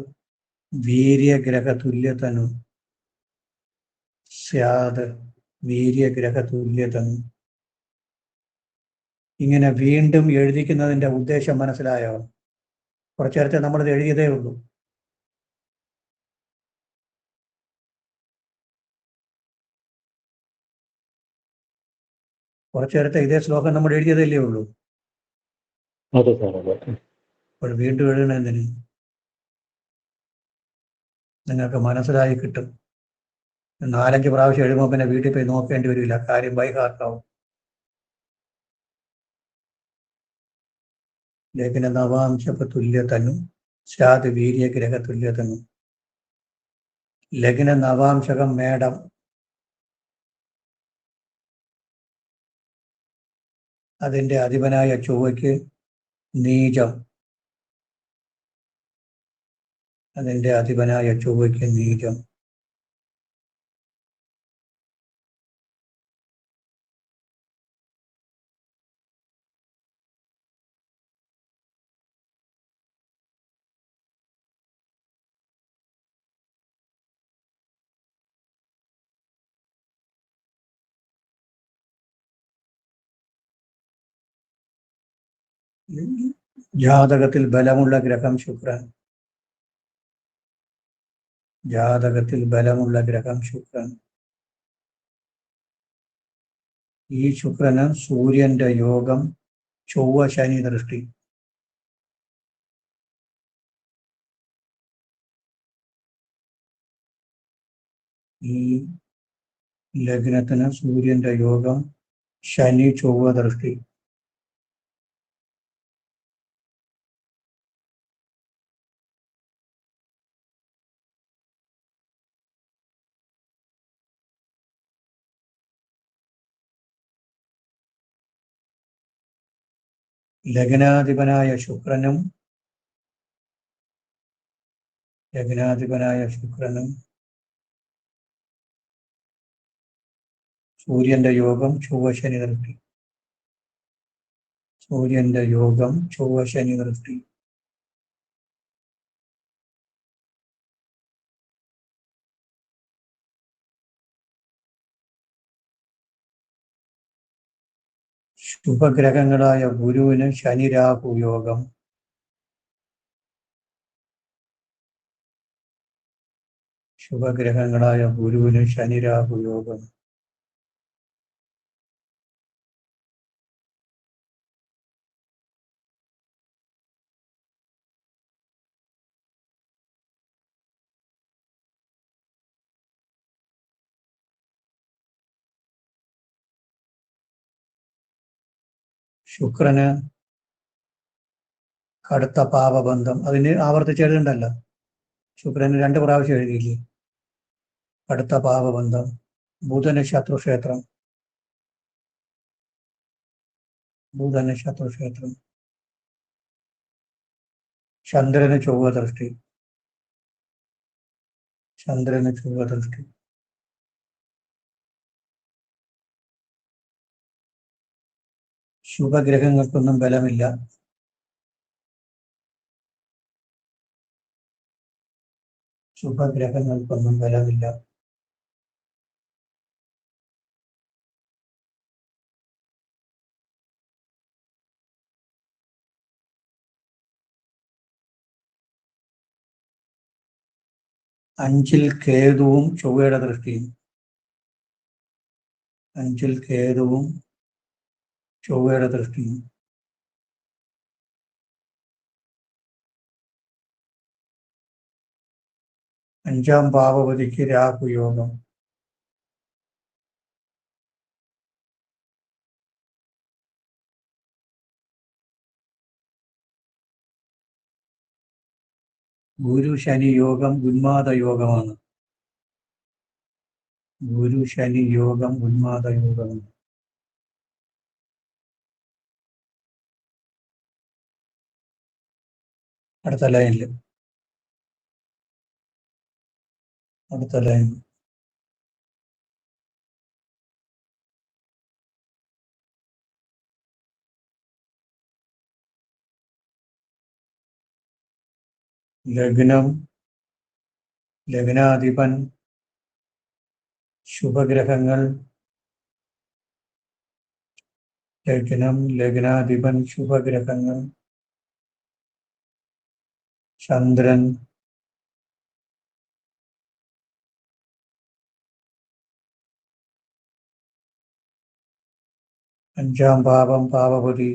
വീര്യഗ്രഹ തുല്യതനു, സ്യാദ് വീര്യഗ്രഹ തുല്യതനു. ഇങ്ങനെ വീണ്ടും എഴുതിക്കുന്നതിന്റെ ഉദ്ദേശം മനസ്സിലായോ? കുറച്ചു നേരത്തെ നമ്മളിത് എഴുതിയതേ ഉള്ളൂ. കുറച്ചു നേരത്തെ ഇതേ ശ്ലോകം നമ്മൾ എഴുതിയതല്ലേ ഉള്ളൂ. അതെ സാർ, അതെ. അപ്പോൾ വീണ്ടും എഴുതണമെന്തിന്? നിങ്ങൾക്ക് മനസ്സിലായി കിട്ടും. 4-5 പ്രാവശ്യം എഴുതുമ്പോൾ പിന്നെ വീട്ടിൽ പോയി നോക്കേണ്ടി വരില്ല, കാര്യം ബൈ ഹാർട്ടാവും. ലഗ്ന നവാംശപ തുല്യതനു സ്യാദ് വീര്യഗ്രഹ തുല്യതനു. ലഗ്ന നവാംശകം മേടം, അതിന്റെ അധിപനായ ചൊവ്വയ്ക്ക് നീചം, അതിന്റെ അധിപനായ ചൊവ്വയ്ക്ക് നീചം. ജാതകത്തിൽ ബലമുള്ള ഗ്രഹം ശുക്രൻ, ജാതകത്തിൽ ബലമുള്ള ഗ്രഹം ശുക്രൻ. ഈ ശുക്രന് സൂര്യന്റെ യോഗം, ചൊവ്വ ശനി ദൃഷ്ടി. ഈ ലഗ്നത്തിന് സൂര്യന്റെ യോഗം, ശനി ചൊവ്വ ദൃഷ്ടി. ലഗ്നാധിപനായ ശുക്രനും സൂര്യന്റെ യോഗം, ചൊവ്വ ശനി ദൃഷ്ടി. സൂര്യന്റെ യോഗം, ചൊവ്വ ശനി ദൃഷ്ടി. ശുഭഗ്രഹങ്ങളായ ഗുരുവിന് ശനി രാഹു യോഗം, ശുഭഗ്രഹങ്ങളായ ഗുരുവിന് ശനിരാഹു യോഗം. ശുക്രന് കടുത്ത പാപബന്ധം. അതിന് ആവർത്തിച്ച് എഴുതണ്ടല്ലോ, ശുക്രന് 2 പ്രാവശ്യം എഴുതിയില്ലേ. കടുത്ത പാപബന്ധം. ബുധന് ശത്രുക്ഷേത്രം. ബുധന് ശത്രുക്ഷേത്രം. ചന്ദ്രന് ചൊവ്വ ദൃഷ്ടി. ചന്ദ്രന് ചൊവ്വ ദൃഷ്ടി. ശുഭഗ്രഹങ്ങൾക്കൊന്നും ബലമില്ല. ശുഭഗ്രഹങ്ങൾക്കൊന്നും ബലമില്ല. അഞ്ചിൽ കേതുവും ചൊവ്വയുടെ ദൃഷ്ടിയും. അഞ്ചിൽ കേതുവും ചൊവ്വയുടെ ദൃഷ്ടിയും. അഞ്ചാം ഭാവപതിക്ക് രാഹുയോഗം. ഗുരു ശനി യോഗം ഉന്മാദ യോഗമാണ്. ഗുരു ശനി യോഗം ഉന്മാദ യോഗമാണ്. അടുത്ത ലൈനിൽ. അടുത്ത ലൈൻ. ലഗ്നം, ലഗ്നാധിപൻ, ശുഭഗ്രഹങ്ങൾ. ലഗ്നം, ലഗ്നാധിപൻ, ശുഭഗ്രഹങ്ങൾ. ചന്ദ്രൻ, അഞ്ചാം ഭാവം പാവപതി.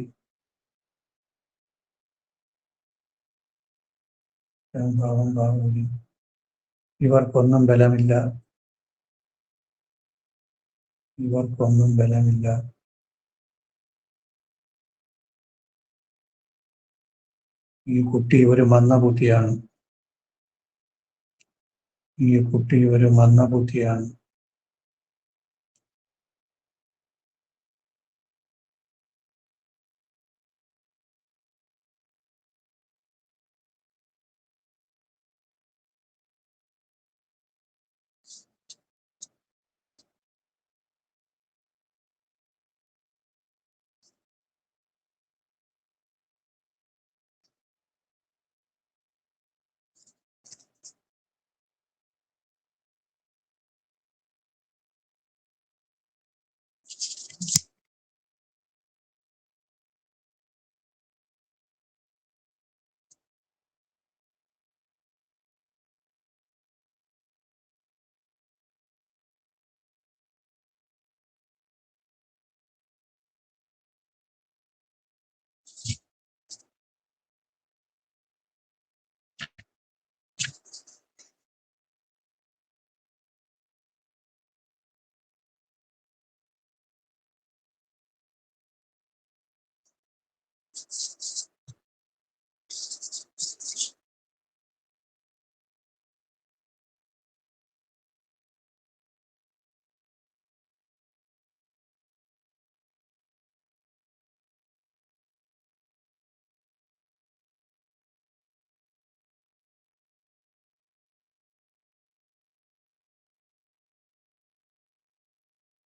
അഞ്ചാം ഭാവം പാവപതി. ഇവർക്കൊന്നും ബലമില്ല. ഇവർക്കൊന്നും ബലമില്ല. ഈ കുട്ടി ഒരു മന്ദബുദ്ധിയാണ്. ഈ കുട്ടി ഒരു മന്ദബുദ്ധിയാണ്.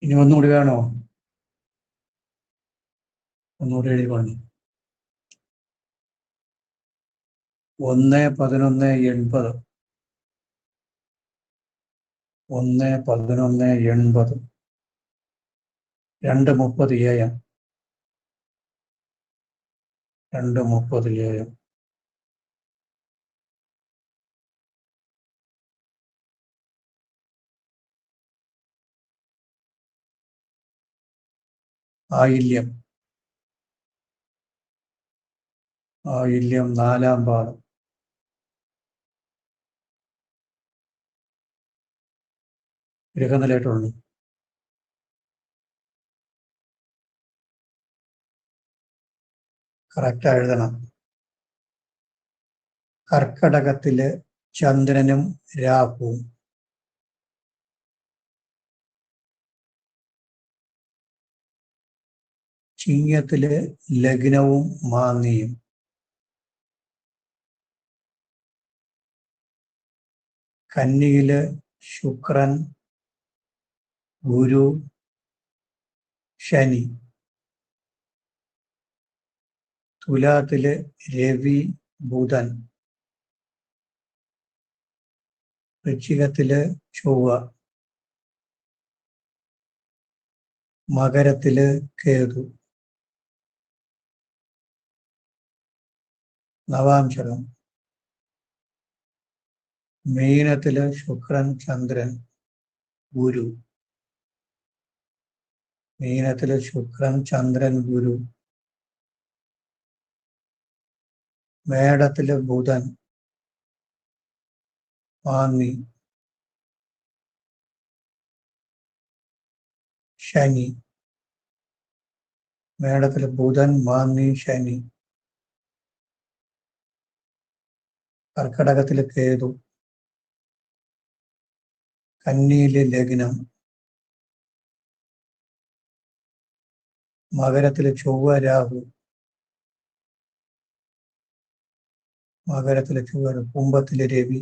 ഇനി ഒന്നുകൂടി വേണോ? ഒന്നുകൂടി എഴുതി പറഞ്ഞു. 1/11/80. 1/11/80. 2:30 AM. 2:30 AM. ആയില്യം. ആയില്യം 4-ാം പാദം. ഗ്രഹനിലയിട്ടുണ്ട്. കറക്റ്റ് എഴുതണം. കർക്കടകത്തില് ചന്ദ്രനും രാഹുവും. ചിങ്ങത്തില് ലഗ്നവും മാന്നിയും. കന്നിയില് ശുക്രൻ, ഗുരു, ശനി. തുലാത്തില് രവി, ബുധൻ. വൃശ്ചികത്തില് ചൊവ്വ. മകരത്തില് കേതു. നവാംശകം. മീനത്തില് ശുക്രൻ, ചന്ദ്രൻ, ഗുരു. മീനത്തില് ശുക്രൻ, ചന്ദ്രൻ, ഗുരു. മേടത്തില് ബുധൻ, മാന്നി, ശനി. മേടത്തില് ബുധൻ, മാന്നി, ശനി. കർക്കടകത്തില് കേതു. കന്നിയില് ലഗ്നം. മകരത്തില് ചൊവ്വ, രാഹു. മകരത്തില് ചൊവ്വ. കുംഭത്തില് രവി.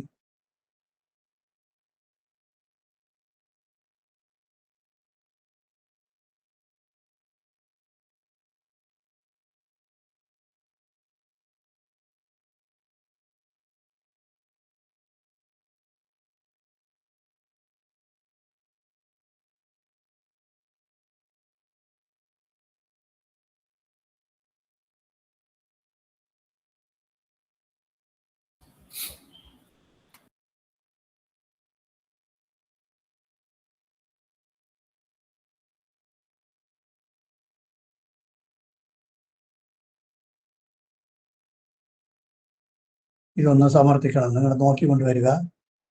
ഇതൊന്ന് സമർത്ഥിക്കണം. നിങ്ങൾ നോക്കിക്കൊണ്ടുവരിക.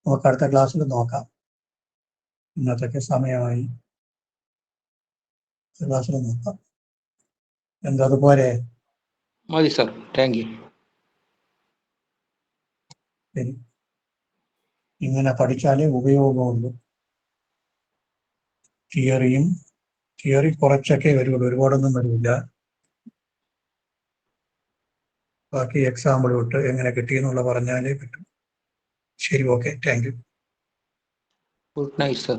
നമുക്ക് അടുത്ത ക്ലാസ്സിൽ നോക്കാം. ഇന്നത്തേക്ക് സമയമായി. ക്ലാസ്സിൽ നോക്കാം. എന്താ അതുപോലെ? മതി സർ. Thank you. ശരി. ഇങ്ങനെ പഠിച്ചാലേ ഉപയോഗമുള്ളൂ. തിയറി കുറച്ചൊക്കെ വരുള്ളൂ, ഒരുപാടൊന്നും വരില്ല. ബാക്കി എക്സാമ്പിൾ വിട്ട് എങ്ങനെ കിട്ടിയെന്നുള്ള പറഞ്ഞാലേ പറ്റും. ശരി, okay, thank you. Good night sir.